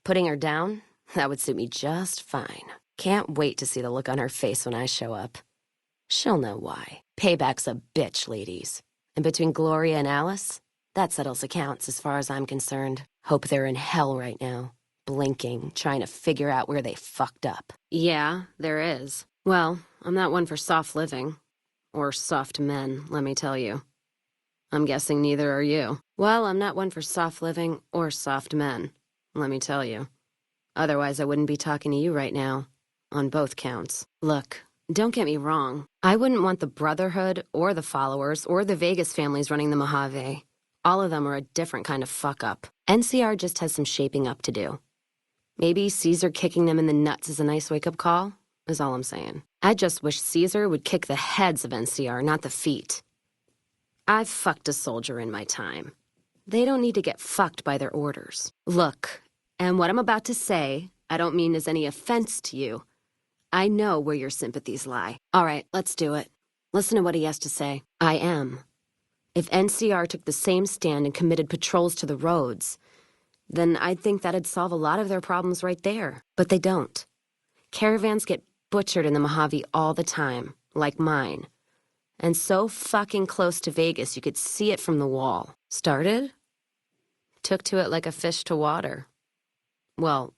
Putting her down? That would suit me just fine. Can't wait to see the look on her face when I show up. She'll know why. Payback's a bitch, ladies. And between Gloria and Alice, that settles accounts as far as I'm concerned. Hope they're in hell right now, blinking, trying to figure out where they fucked up. Yeah, there is. Well, I'm not one for soft living. Or soft men, let me tell you. I'm guessing neither are you. Well, I'm not one for soft living or soft men, let me tell you. Otherwise, I wouldn't be talking to you right now, on both counts. Look, don't get me wrong. I wouldn't want the Brotherhood or the Followers or the Vegas families running the Mojave. All of them are a different kind of fuck-up. NCR just has some shaping up to do. Maybe Caesar kicking them in the nuts is a nice wake-up call, is all I'm saying. I just wish Caesar would kick the heads of NCR, not the feet. I've fucked a soldier in my time. They don't need to get fucked by their orders. Look, and what I'm about to say, I don't mean as any offense to you. I know where your sympathies lie. All right, let's do it. Listen to what he has to say. I am. If NCR took the same stand and committed patrols to the roads, then I'd think that'd solve a lot of their problems right there. But they don't. Caravans get butchered in the Mojave all the time, like mine. And so fucking close to Vegas you could see it from the wall. Started? Took to it like a fish to water. Well,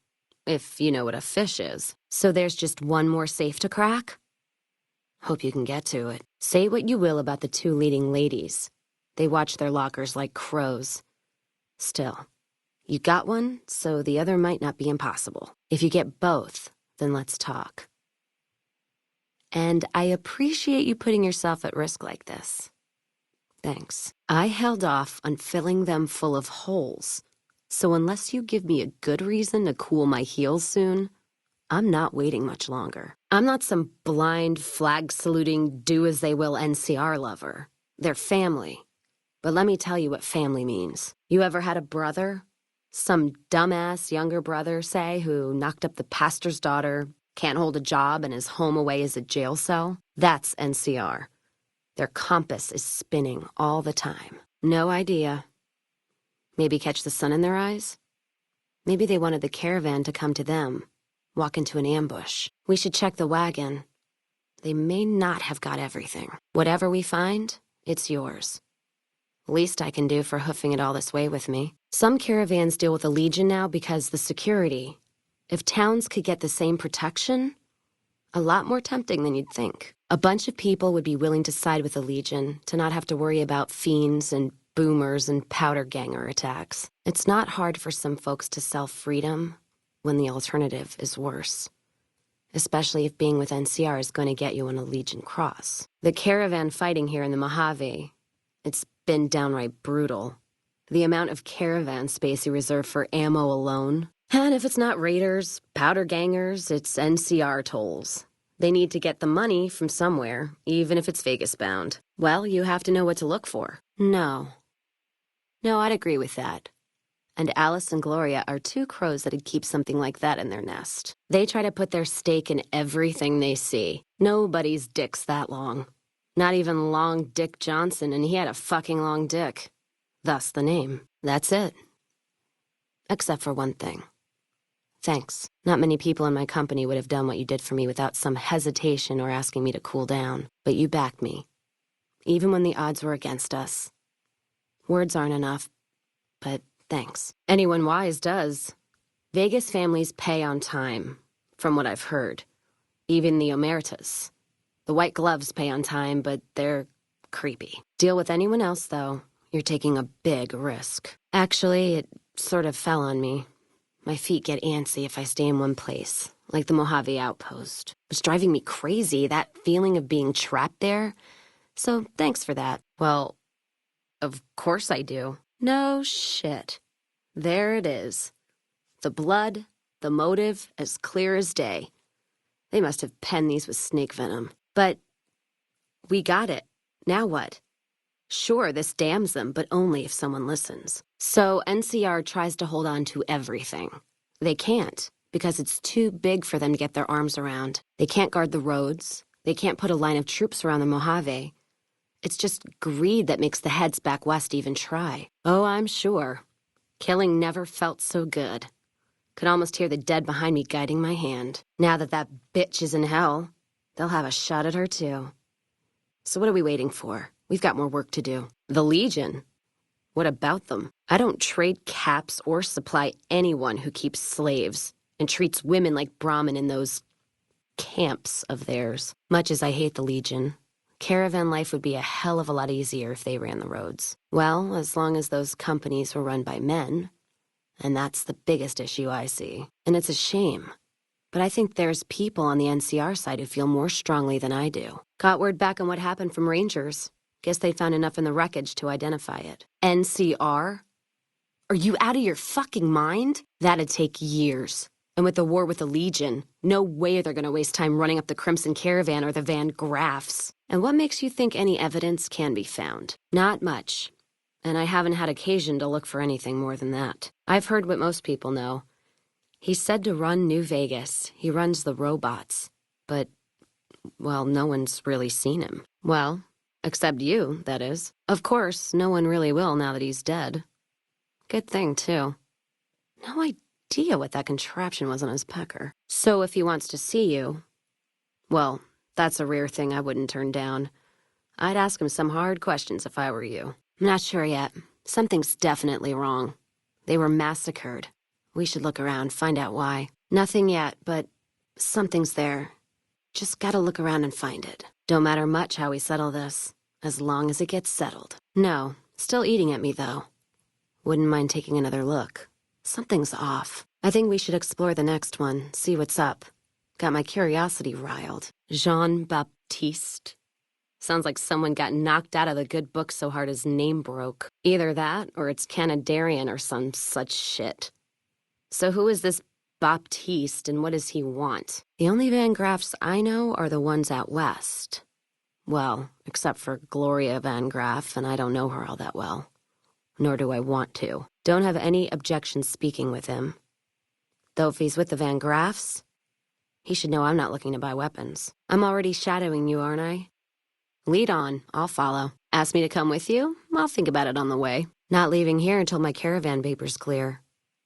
if you know what a fish is. So there's just one more safe to crack? Hope you can get to it. Say what you will about the two leading ladies. They watch their lockers like crows. Still, you got one, so the other might not be impossible. If you get both, then let's talk. And I appreciate you putting yourself at risk like this. Thanks. I held off on filling them full of holes, so unless you give me a good reason to cool my heels soon, I'm not waiting much longer. I'm not some blind, flag-saluting, do-as-they-will NCR lover. They're family. But let me tell you what family means. You ever had a brother? Some dumbass younger brother, say, who knocked up the pastor's daughter, can't hold a job, and is home away as a jail cell? That's NCR. Their compass is spinning all the time. No idea. Maybe catch the sun in their eyes? Maybe they wanted the caravan to come to them, walk into an ambush. We should check the wagon. They may not have got everything. Whatever we find, it's yours. Least I can do for hoofing it all this way with me. Some caravans deal with the Legion now because the security. If towns could get the same protection, a lot more tempting than you'd think. A bunch of people would be willing to side with the Legion to not have to worry about fiends and boomers and powder ganger attacks. It's not hard for some folks to sell freedom when the alternative is worse. Especially if being with NCR is going to get you on a Legion cross. The caravan fighting here in the Mojave, it's been downright brutal. The amount of caravan space you reserve for ammo alone. And if it's not raiders, powder gangers, it's NCR tolls. They need to get the money from somewhere, even if it's Vegas-bound. Well, you have to know what to look for. No, I'd agree with that. And Alice and Gloria are two crows that'd keep something like that in their nest. They try to put their stake in everything they see. Nobody's dick's that long. Not even Long Dick Johnson, and he had a fucking long dick. Thus the name. That's it. Except for one thing. Thanks. Not many people in my company would have done what you did for me without some hesitation or asking me to cool down. But you backed me. Even when the odds were against us. Words aren't enough, but thanks. Anyone wise does. Vegas families pay on time, from what I've heard. Even the Omertas. The white gloves pay on time, but they're creepy. Deal with anyone else, though. You're taking a big risk. Actually, it sort of fell on me. My feet get antsy if I stay in one place, like the Mojave Outpost. It was driving me crazy, that feeling of being trapped there. So thanks for that. Well, of course I do. No shit. There it is. The blood, the motive, as clear as day. They must have penned these with snake venom. But we got it. Now what? Sure, this damns them, but only if someone listens. So NCR tries to hold on to everything. They can't, because it's too big for them to get their arms around. They can't guard the roads. They can't put a line of troops around the Mojave. It's just greed that makes the heads back west even try. Oh, I'm sure. Killing never felt so good. Could almost hear the dead behind me guiding my hand. Now that that bitch is in hell, they'll have a shot at her too. So what are we waiting for? We've got more work to do. The Legion? What about them? I don't trade caps or supply anyone who keeps slaves and treats women like Brahmin in those camps of theirs. Much as I hate the Legion, caravan life would be a hell of a lot easier if they ran the roads. Well, as long as those companies were run by men. And that's the biggest issue I see. And it's a shame. But I think there's people on the NCR side who feel more strongly than I do. Got word back on what happened from Rangers. Guess they found enough in the wreckage to identify it. NCR? Are you out of your fucking mind? That'd take years. And with the war with the Legion, no way they're gonna waste time running up the Crimson Caravan or the Van Graffs. And what makes you think any evidence can be found? Not much. And I haven't had occasion to look for anything more than that. I've heard what most people know. He's said to run New Vegas. He runs the robots. But, well, no one's really seen him. Well, except you, that is. Of course, no one really will now that he's dead. Good thing, too. No idea what that contraption was on his pecker. So if he wants to see you, well, that's a rare thing I wouldn't turn down. I'd ask him some hard questions if I were you. I'm not sure yet. Something's definitely wrong. They were massacred. We should look around, find out why. Nothing yet, but something's there. Just gotta look around and find it. Don't matter much how we settle this, as long as it gets settled. No, still eating at me, though. Wouldn't mind taking another look. Something's off. I think we should explore the next one, see what's up. Got my curiosity riled. Jean-Baptiste? Sounds like someone got knocked out of the good book so hard his name broke. Either that, or it's Canadarian or some such shit. So who is this Baptiste, and what does he want? The only Van Graffs I know are the ones out west. Well, except for Gloria Van Graff, and I don't know her all that well. Nor do I want to. Don't have any objection speaking with him. Though if he's with the Van Graffs, he should know I'm not looking to buy weapons. I'm already shadowing you, aren't I? Lead on, I'll follow. Ask me to come with you? I'll think about it on the way. Not leaving here until my caravan paper's clear.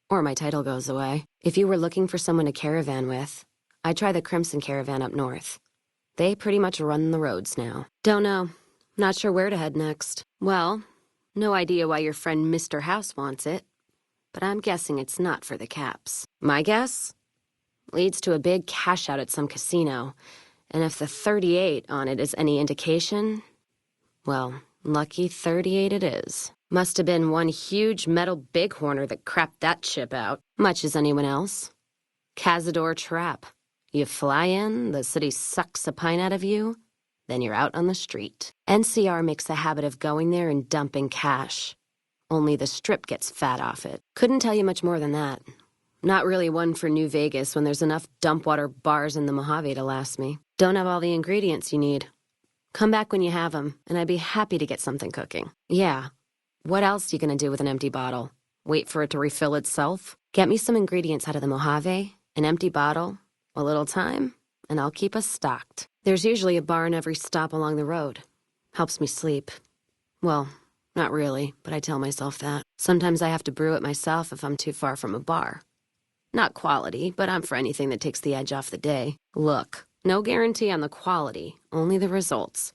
Or my title goes away. If you were looking for someone to caravan with, I'd try the Crimson Caravan up north. They pretty much run the roads now. Don't know. Not sure where to head next. Well, no idea why your friend Mr. House wants it, but I'm guessing it's not for the caps. My guess? Leads to a big cash out at some casino, and if the 38 on it is any indication, well, lucky 38 it is. Must have been one huge metal bighorner that crapped that chip out, much as anyone else. Cazador trap. You fly in, the city sucks a pint out of you, then you're out on the street. NCR makes a habit of going there and dumping cash. Only the Strip gets fat off it. Couldn't tell you much more than that. Not really one for New Vegas when there's enough dump water bars in the Mojave to last me. Don't have all the ingredients you need. Come back when you have them, and I'd be happy to get something cooking. Yeah. What else you gonna do with an empty bottle? Wait for it to refill itself? Get me some ingredients out of the Mojave, an empty bottle, a little time, and I'll keep us stocked. There's usually a bar in every stop along the road. Helps me sleep. Well, not really, but I tell myself that. Sometimes I have to brew it myself if I'm too far from a bar. Not quality, but I'm for anything that takes the edge off the day. Look, no guarantee on the quality, only the results.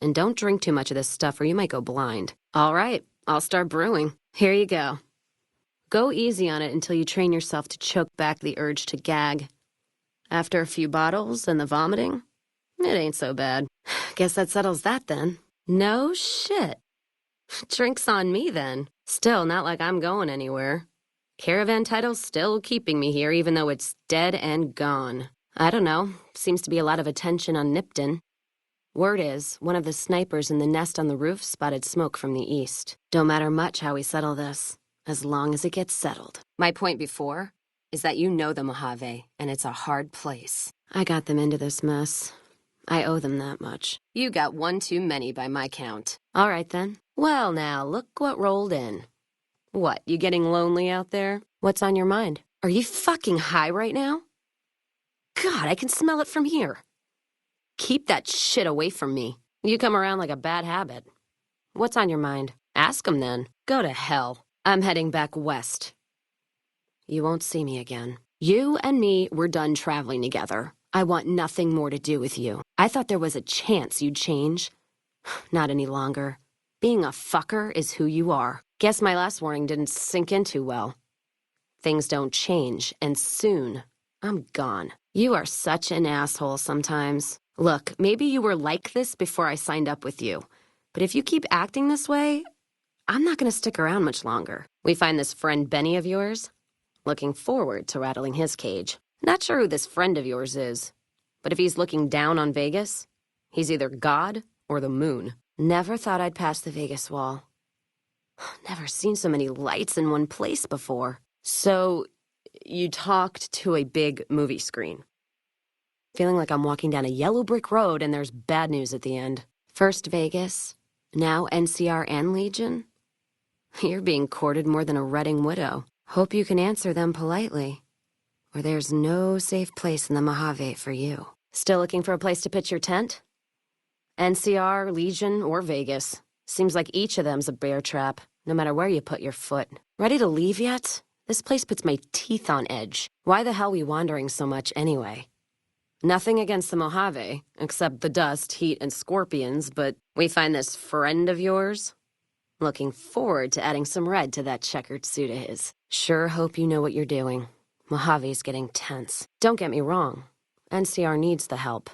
And don't drink too much of this stuff or you might go blind. All right, I'll start brewing. Here you go. Go easy on it until you train yourself to choke back the urge to gag. After a few bottles and the vomiting, it ain't so bad. Guess that settles that then. No shit. Drinks on me then. Still, not like I'm going anywhere. Caravan title's still keeping me here, even though it's dead and gone. I don't know. Seems to be a lot of attention on Nipton. Word is, one of the snipers in the nest on the roof spotted smoke from the east. Don't matter much how we settle this, as long as it gets settled. My point before is that you know the Mojave, and it's a hard place. I got them into this mess. I owe them that much. You got one too many by my count. All right, then. Well, now, look what rolled in. What, you getting lonely out there? What's on your mind? Are you fucking high right now? God, I can smell it from here. Keep that shit away from me. You come around like a bad habit. What's on your mind? Ask 'em then. Go to hell. I'm heading back west. You won't see me again. You and me, we're done traveling together. I want nothing more to do with you. I thought there was a chance you'd change. Not any longer. Being a fucker is who you are. Guess my last warning didn't sink in too well. Things don't change, and soon, I'm gone. You are such an asshole sometimes. Look, maybe you were like this before I signed up with you. But if you keep acting this way, I'm not going to stick around much longer. We find this friend Benny of yours. Looking forward to rattling his cage. Not sure who this friend of yours is. But if he's looking down on Vegas, he's either God or the moon. Never thought I'd pass the Vegas wall. Never seen so many lights in one place before. So, you talked to a big movie screen. Feeling like I'm walking down a yellow brick road and there's bad news at the end. First Vegas, now NCR and Legion. You're being courted more than a Redding widow. Hope you can answer them politely, or there's no safe place in the Mojave for you. Still looking for a place to pitch your tent? NCR, Legion, or Vegas. Seems like each of them's a bear trap, no matter where you put your foot. Ready to leave yet? This place puts my teeth on edge. Why the hell we wandering so much anyway? Nothing against the Mojave, except the dust, heat, and scorpions, but we find this friend of yours. Looking forward to adding some red to that checkered suit of his. Sure hope you know what you're doing. Mojave's getting tense. Don't get me wrong. NCR needs the help.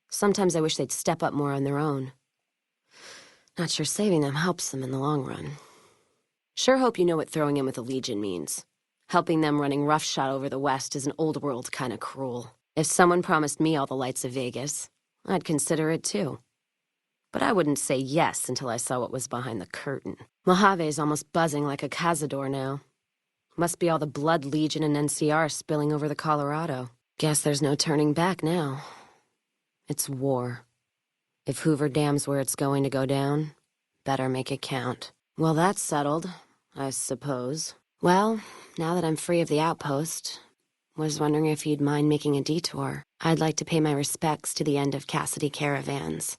Sometimes I wish they'd step up more on their own. Not sure saving them helps them in the long run. Sure hope you know what throwing in with the Legion means. Helping them running roughshod over the West is an old world kind of cruel. If someone promised me all the lights of Vegas, I'd consider it too. But I wouldn't say yes until I saw what was behind the curtain. Mojave's almost buzzing like a cazador now. Must be all the blood Legion and NCR spilling over the Colorado. Guess there's no turning back now. It's war. If Hoover Dam's where it's going to go down, better make it count. Well, that's settled, I suppose. Well, now that I'm free of the outpost, was wondering if you'd mind making a detour. I'd like to pay my respects to the end of Cassidy caravans.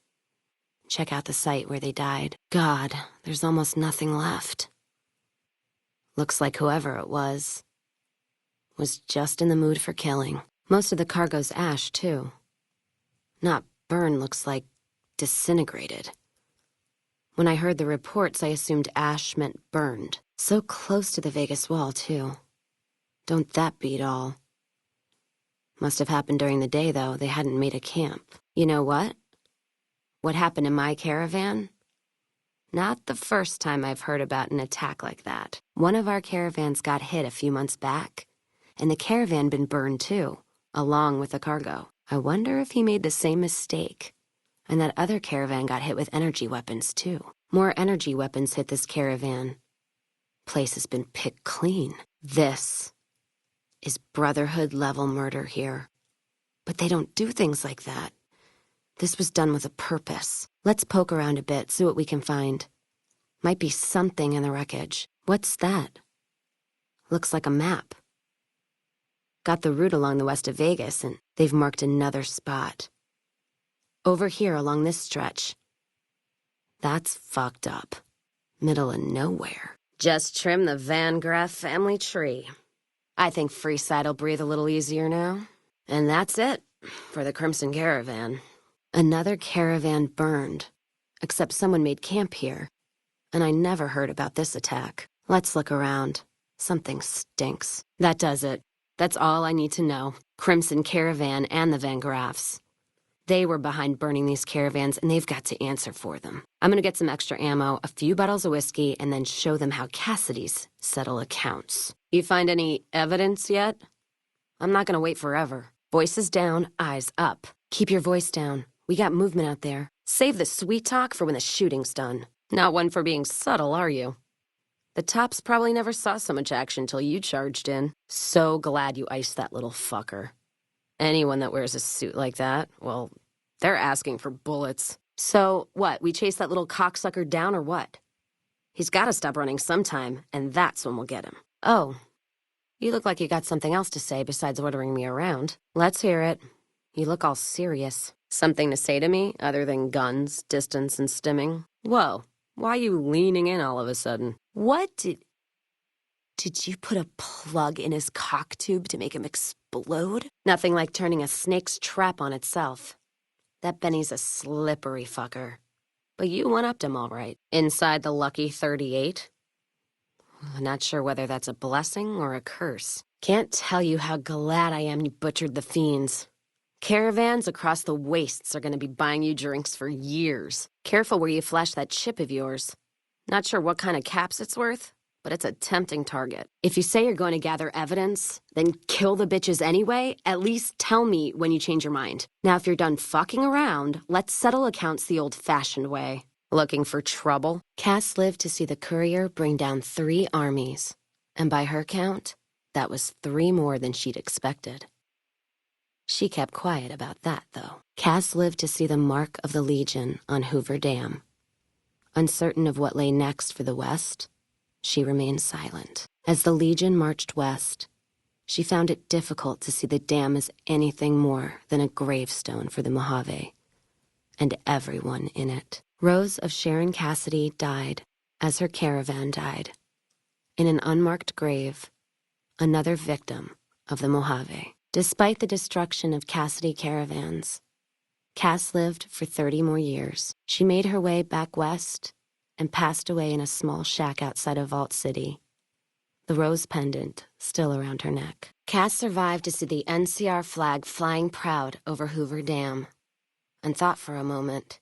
Check out the site where they died. God, there's almost nothing left. Looks like whoever it was just in the mood for killing. Most of the cargo's ash, too. Not burned, looks like disintegrated. When I heard the reports, I assumed ash meant burned. So close to the Vegas wall, too. Don't that beat all? Must have happened during the day, though. They hadn't made a camp. You know what? What happened in my caravan? Not the first time I've heard about an attack like that. One of our caravans got hit a few months back, and the caravan been burned too, along with the cargo. I wonder if he made the same mistake. And that other caravan got hit with energy weapons too. More energy weapons hit this caravan. Place has been picked clean. This is Brotherhood-level murder here. But they don't do things like that. This was done with a purpose. Let's poke around a bit, see what we can find. Might be something in the wreckage. What's that? Looks like a map. Got the route along the west of Vegas, and they've marked another spot. Over here along this stretch. That's fucked up. Middle of nowhere. Just trim the Van Graff family tree. I think Freeside'll breathe a little easier now. And that's it for the Crimson Caravan. Another caravan burned, except someone made camp here. And I never heard about this attack. Let's look around. Something stinks. That does it. That's all I need to know. Crimson Caravan and the Van Graffs. They were behind burning these caravans, and they've got to answer for them. I'm gonna get some extra ammo, a few bottles of whiskey, and then show them how Cassidy's settle accounts. You find any evidence yet? I'm not gonna wait forever. Voices down, eyes up. Keep your voice down. We got movement out there. Save the sweet talk for when the shooting's done. Not one for being subtle, are you? The tops probably never saw so much action till you charged in. So glad you iced that little fucker. Anyone that wears a suit like that, well, they're asking for bullets. So, what, we chase that little cocksucker down or what? He's gotta stop running sometime, and that's when we'll get him. Oh, you look like you got something else to say besides ordering me around. Let's hear it. You look all serious. Something to say to me other than guns, distance, and stimming? Whoa, why are you leaning in all of a sudden? What Did you put a plug in his cock tube to make him explode? Nothing like turning a snake's trap on itself. That Benny's a slippery fucker. But you one-upped him all right. Inside the lucky 38? Not sure whether that's a blessing or a curse. Can't tell you how glad I am you butchered the fiends. Caravans across the wastes are going to be buying you drinks for years. Careful where you flash that chip of yours. Not sure what kind of caps it's worth, but it's a tempting target. If you say you're going to gather evidence, then kill the bitches anyway, at least tell me when you change your mind. Now, if you're done fucking around, let's settle accounts the old-fashioned way. Looking for trouble? Cass lived to see the courier bring down 3 armies. And by her count, that was 3 more than she'd expected. She kept quiet about that, though. Cass lived to see the mark of the Legion on Hoover Dam. Uncertain of what lay next for the West, she remained silent. As the Legion marched west, she found it difficult to see the dam as anything more than a gravestone for the Mojave, and everyone in it. Rose of Sharon Cassidy died as her caravan died. In an unmarked grave, another victim of the Mojave. Despite the destruction of Cassidy caravans, Cass lived for 30 more years. She made her way back west and passed away in a small shack outside of Vault City, the rose pendant still around her neck. Cass survived to see the NCR flag flying proud over Hoover Dam, and thought for a moment,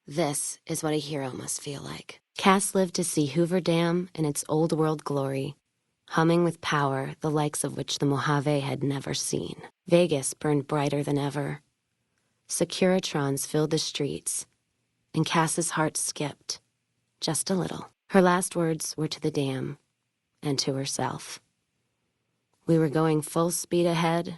this is what a hero must feel like. Cass lived to see Hoover Dam in its old world glory, humming with power the likes of which the Mojave had never seen. Vegas burned brighter than ever. Securitrons filled the streets, and Cass's heart skipped, just a little. Her last words were to the dam, and to herself. We were going full speed ahead,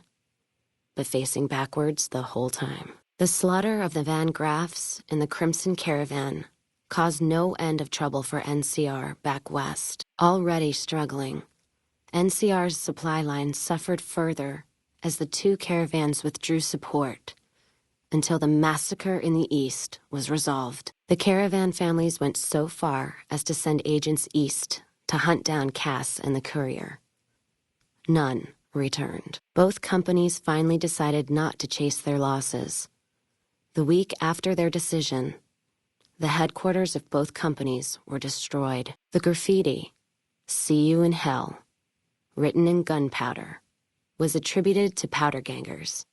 but facing backwards the whole time. The slaughter of the Van Graffs in the Crimson Caravan caused no end of trouble for NCR back west. Already struggling, NCR's supply line suffered further as the 2 caravans withdrew support until the massacre in the east was resolved. The caravan families went so far as to send agents east to hunt down Cass and the courier. None returned. Both companies finally decided not to chase their losses. The week after their decision, the headquarters of both companies were destroyed. The graffiti, "See you in hell," written in gunpowder, was attributed to powder gangers,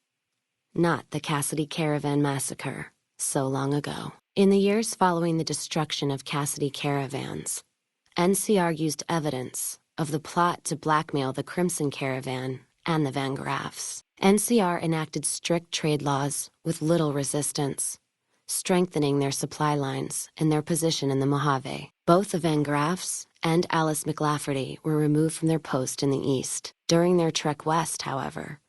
not the Cassidy Caravan massacre so long ago. In the years following the destruction of Cassidy caravans, NCR used evidence of the plot to blackmail the Crimson Caravan and the Van Graffs. NCR enacted strict trade laws with little resistance, strengthening their supply lines and their position in the Mojave. Both the Van Graffs and Alice McLafferty were removed from their post in the east. During their trek west, however,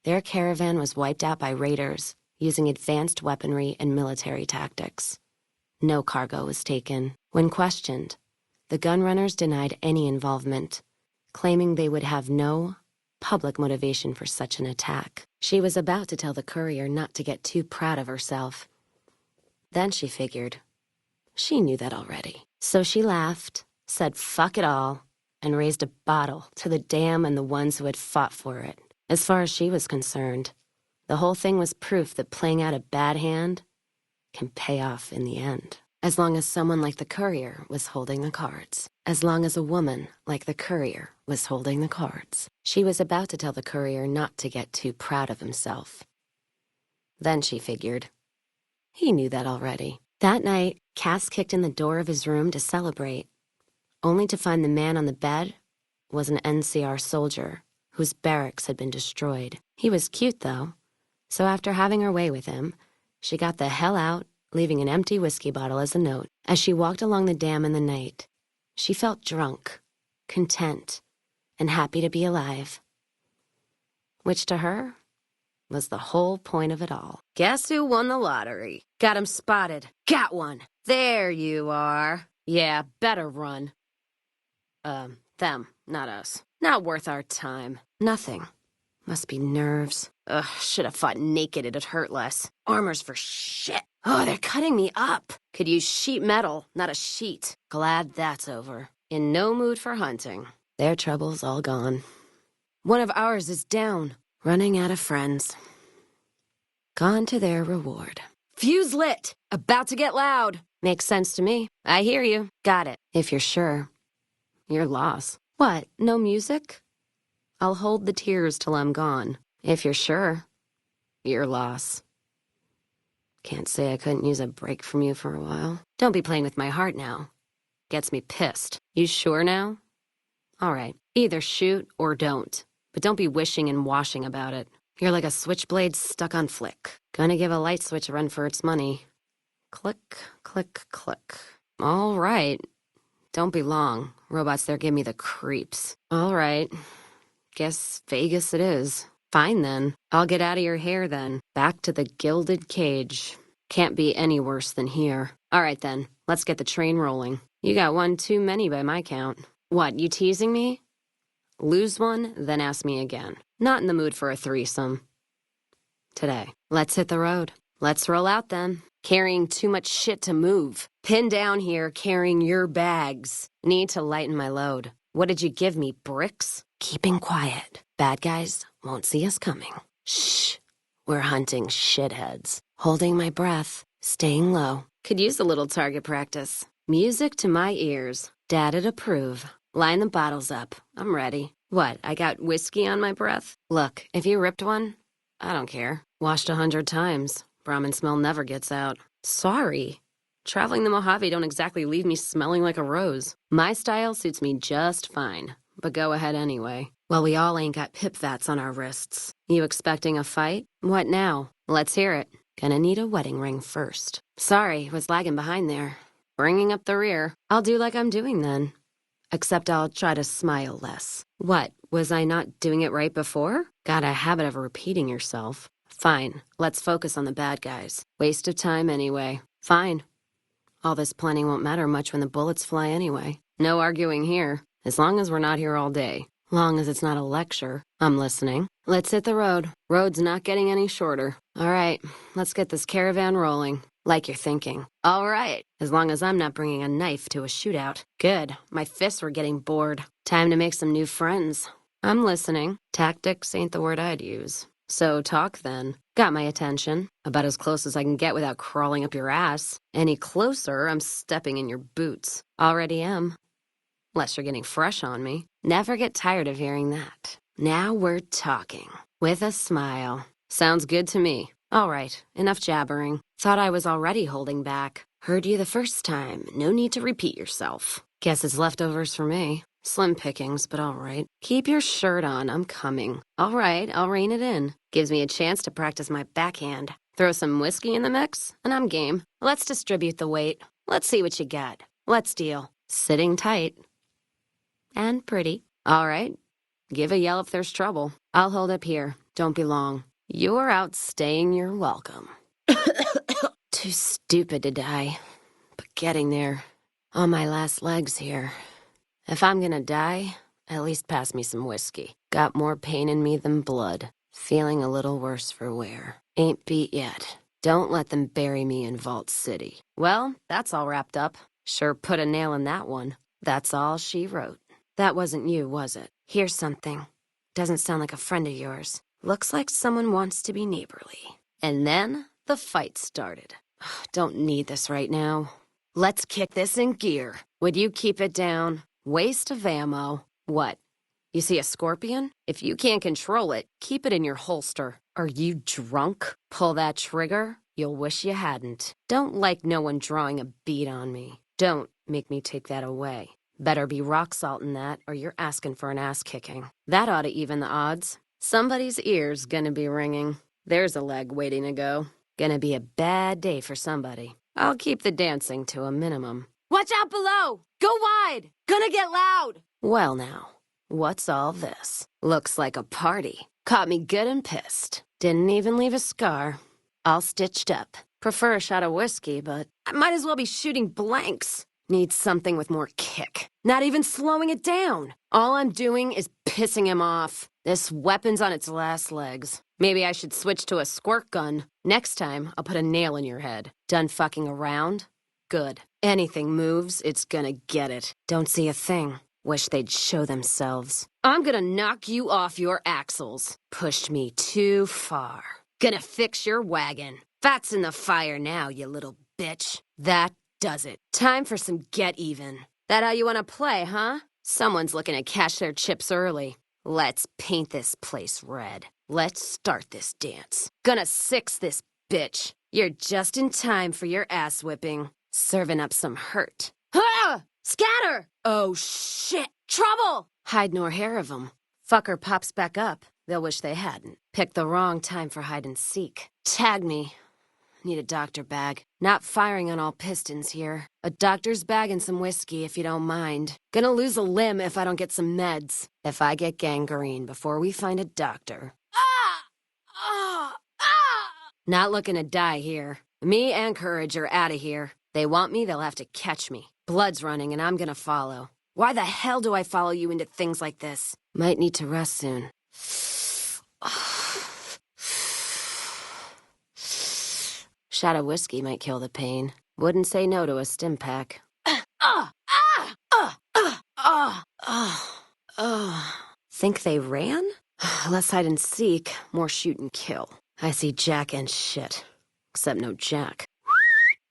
their caravan was wiped out by raiders using advanced weaponry and military tactics. No cargo was taken. When questioned, the gunrunners denied any involvement, claiming they would have no public motivation for such an attack. She was about to tell the courier not to get too proud of herself. Then she figured. She knew that already. So she laughed, said fuck it all, and raised a bottle to the dam and the ones who had fought for it. As far as she was concerned, the whole thing was proof that playing out a bad hand can pay off in the end. As long as someone like the courier was holding the cards. As long as a woman like the courier was holding the cards. She was about to tell the courier not to get too proud of himself. Then she figured. He knew that already. That night, Cass kicked in the door of his room to celebrate, only to find the man on the bed was an NCR soldier whose barracks had been destroyed. He was cute, though, so after having her way with him, she got the hell out, leaving an empty whiskey bottle as a note. As she walked along the dam in the night, she felt drunk, content, and happy to be alive. Which to her was the whole point of it all. Guess who won the lottery? Got him spotted. Got one. There you are. Yeah, better run. Them, not us. Not worth our time. Nothing. Must be nerves. Ugh, should have fought naked, it'd hurt less. Armor's for shit. Oh, they're cutting me up. Could use sheet metal, not a sheet. Glad that's over. In no mood for hunting. Their trouble's all gone. One of ours is down. Running out of friends. Gone to their reward. Fuse lit! About to get loud! Makes sense to me. I hear you. Got it. If you're sure. Your loss. What, no music? I'll hold the tears till I'm gone. If you're sure. Your loss. Can't say I couldn't use a break from you for a while. Don't be playing with my heart now. Gets me pissed. You sure now? All right. Either shoot or don't. But don't be wishing and washing about it. You're like a switchblade stuck on flick. Gonna give a light switch a run for its money. Click, click, click. All right. Don't be long. Robots there give me the creeps. All right. Guess Vegas it is. Fine then. I'll get out of your hair then. Back to the gilded cage. Can't be any worse than here. All right then. Let's get the train rolling. You got one too many by my count. What, you teasing me? Lose one, then ask me again. Not in the mood for a threesome. Today. Let's hit the road. Let's roll out then. Carrying too much shit to move. Pinned down here, carrying your bags. Need to lighten my load. What did you give me, bricks? Keeping quiet. Bad guys won't see us coming. Shh. We're hunting shitheads. Holding my breath. Staying low. Could use a little target practice. Music to my ears. Dad'd approve. Line the bottles up. I'm ready. What, I got whiskey on my breath? Look, if you ripped one, I don't care. Washed 100 times. Brahmin smell never gets out. Sorry. Traveling the Mojave don't exactly leave me smelling like a rose. My style suits me just fine. But go ahead anyway. Well, we all ain't got pip vats on our wrists. You expecting a fight? What now? Let's hear it. Gonna need a wedding ring first. Sorry, was lagging behind there. Bringing up the rear. I'll do like I'm doing then. Except I'll try to smile less. What, was I not doing it right before? Got a habit of repeating yourself. Fine, let's focus on the bad guys. Waste of time anyway. Fine. All this planning won't matter much when the bullets fly anyway. No arguing here, as long as we're not here all day. Long as it's not a lecture. I'm listening. Let's hit the road. Road's not getting any shorter. All right, let's get this caravan rolling. Like you're thinking. All right, as long as I'm not bringing a knife to a shootout. Good, my fists were getting bored. Time to make some new friends. I'm listening. Tactics ain't the word I'd use. So talk then. Got my attention. About as close as I can get without crawling up your ass. Any closer, I'm stepping in your boots. Already am. Unless you're getting fresh on me. Never get tired of hearing that. Now we're talking. With a smile. Sounds good to me. All right, enough jabbering. Thought I was already holding back. Heard you the first time. No need to repeat yourself. Guess it's leftovers for me. Slim pickings, but all right. Keep your shirt on. I'm coming. All right, I'll rein it in. Gives me a chance to practice my backhand. Throw some whiskey in the mix, and I'm game. Let's distribute the weight. Let's see what you got. Let's deal. Sitting tight. And pretty. All right. Give a yell if there's trouble. I'll hold up here. Don't be long. You're outstaying your welcome. Too stupid to die. But getting there. On my last legs here. If I'm gonna die, at least pass me some whiskey. Got more pain in me than blood. Feeling a little worse for wear. Ain't beat yet. Don't let them bury me in Vault City. Well, that's all wrapped up. Sure put a nail in that one. That's all she wrote. That wasn't you, was it? Here's something. Doesn't sound like a friend of yours. Looks like someone wants to be neighborly. And then the fight started. Don't need this right now. Let's kick this in gear. Would you keep it down? Waste of ammo. What? You see a scorpion? If you can't control it, keep it in your holster. Are you drunk? Pull that trigger? You'll wish you hadn't. Don't like no one drawing a bead on me. Don't make me take that away. Better be rock salt in that, or you're asking for an ass kicking. That ought to even the odds. Somebody's ear's gonna be ringing. There's a leg waiting to go. Gonna be a bad day for somebody. I'll keep the dancing to a minimum. Watch out below! Go wide! Gonna get loud! Well now, what's all this? Looks like a party. Caught me good and pissed. Didn't even leave a scar. All stitched up. Prefer a shot of whiskey, but I might as well be shooting blanks. Need something with more kick. Not even slowing it down. All I'm doing is pissing him off. This weapon's on its last legs. Maybe I should switch to a squirt gun. Next time, I'll put a nail in your head. Done fucking around? Good. Anything moves, it's gonna get it. Don't see a thing. Wish they'd show themselves. I'm gonna knock you off your axles. Pushed me too far. Gonna fix your wagon. Fat's in the fire now, you little bitch. That does it. Time for some get even. That how you wanna play, huh? Someone's looking to cash their chips early. Let's paint this place red. Let's start this dance. Gonna six this bitch. You're just in time for your ass whipping. Serving up some hurt. Ah! Scatter! Oh, shit! Trouble! Hide nor hair of 'em. Fucker pops back up. They'll wish they hadn't. Picked the wrong time for hide and seek. Tag me. Need a doctor bag. Not firing on all pistons here. A doctor's bag and some whiskey, if you don't mind. Gonna lose a limb if I don't get some meds. If I get gangrene before we find a doctor. Ah! Ah! Ah! Not looking to die here. Me and Courage are out of here. They want me, they'll have to catch me. Blood's running and I'm gonna follow. Why the hell do I follow you into things like this? Might need to rest soon. Shot of whiskey might kill the pain. Wouldn't say no to a stim pack. Think they ran? Less hide and seek, more shoot and kill. I see Jack and shit. Except no Jack.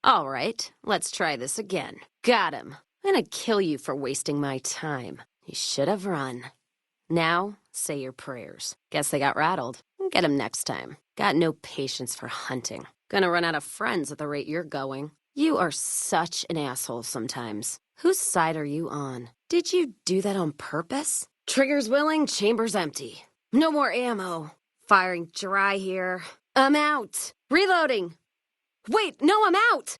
All right, let's try this again. Got him. I'm gonna kill you for wasting my time. You should have run. Now, say your prayers. Guess they got rattled. Get him next time. Got no patience for hunting. Gonna run out of friends at the rate you're going. You are such an asshole sometimes. Whose side are you on? Did you do that on purpose? Triggers willing, chambers empty. No more ammo. Firing dry here. I'm out. Reloading. Wait, no, I'm out.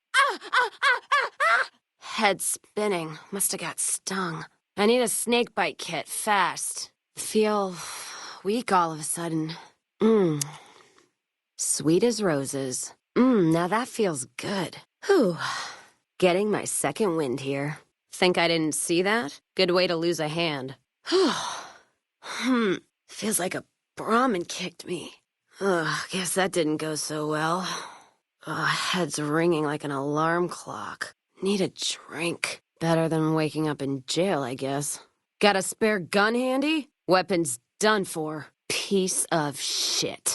Head spinning. Must have got stung. I need a snake bite kit, fast. Feel weak all of a sudden. Sweet as roses. Now that feels good. Whew. Getting my second wind here. Think I didn't see that? Good way to lose a hand. Feels like a Brahmin kicked me. Guess that didn't go so well. Head's ringing like an alarm clock. Need a drink. Better than waking up in jail, I guess. Got a spare gun handy? Weapon's done for. Piece of shit.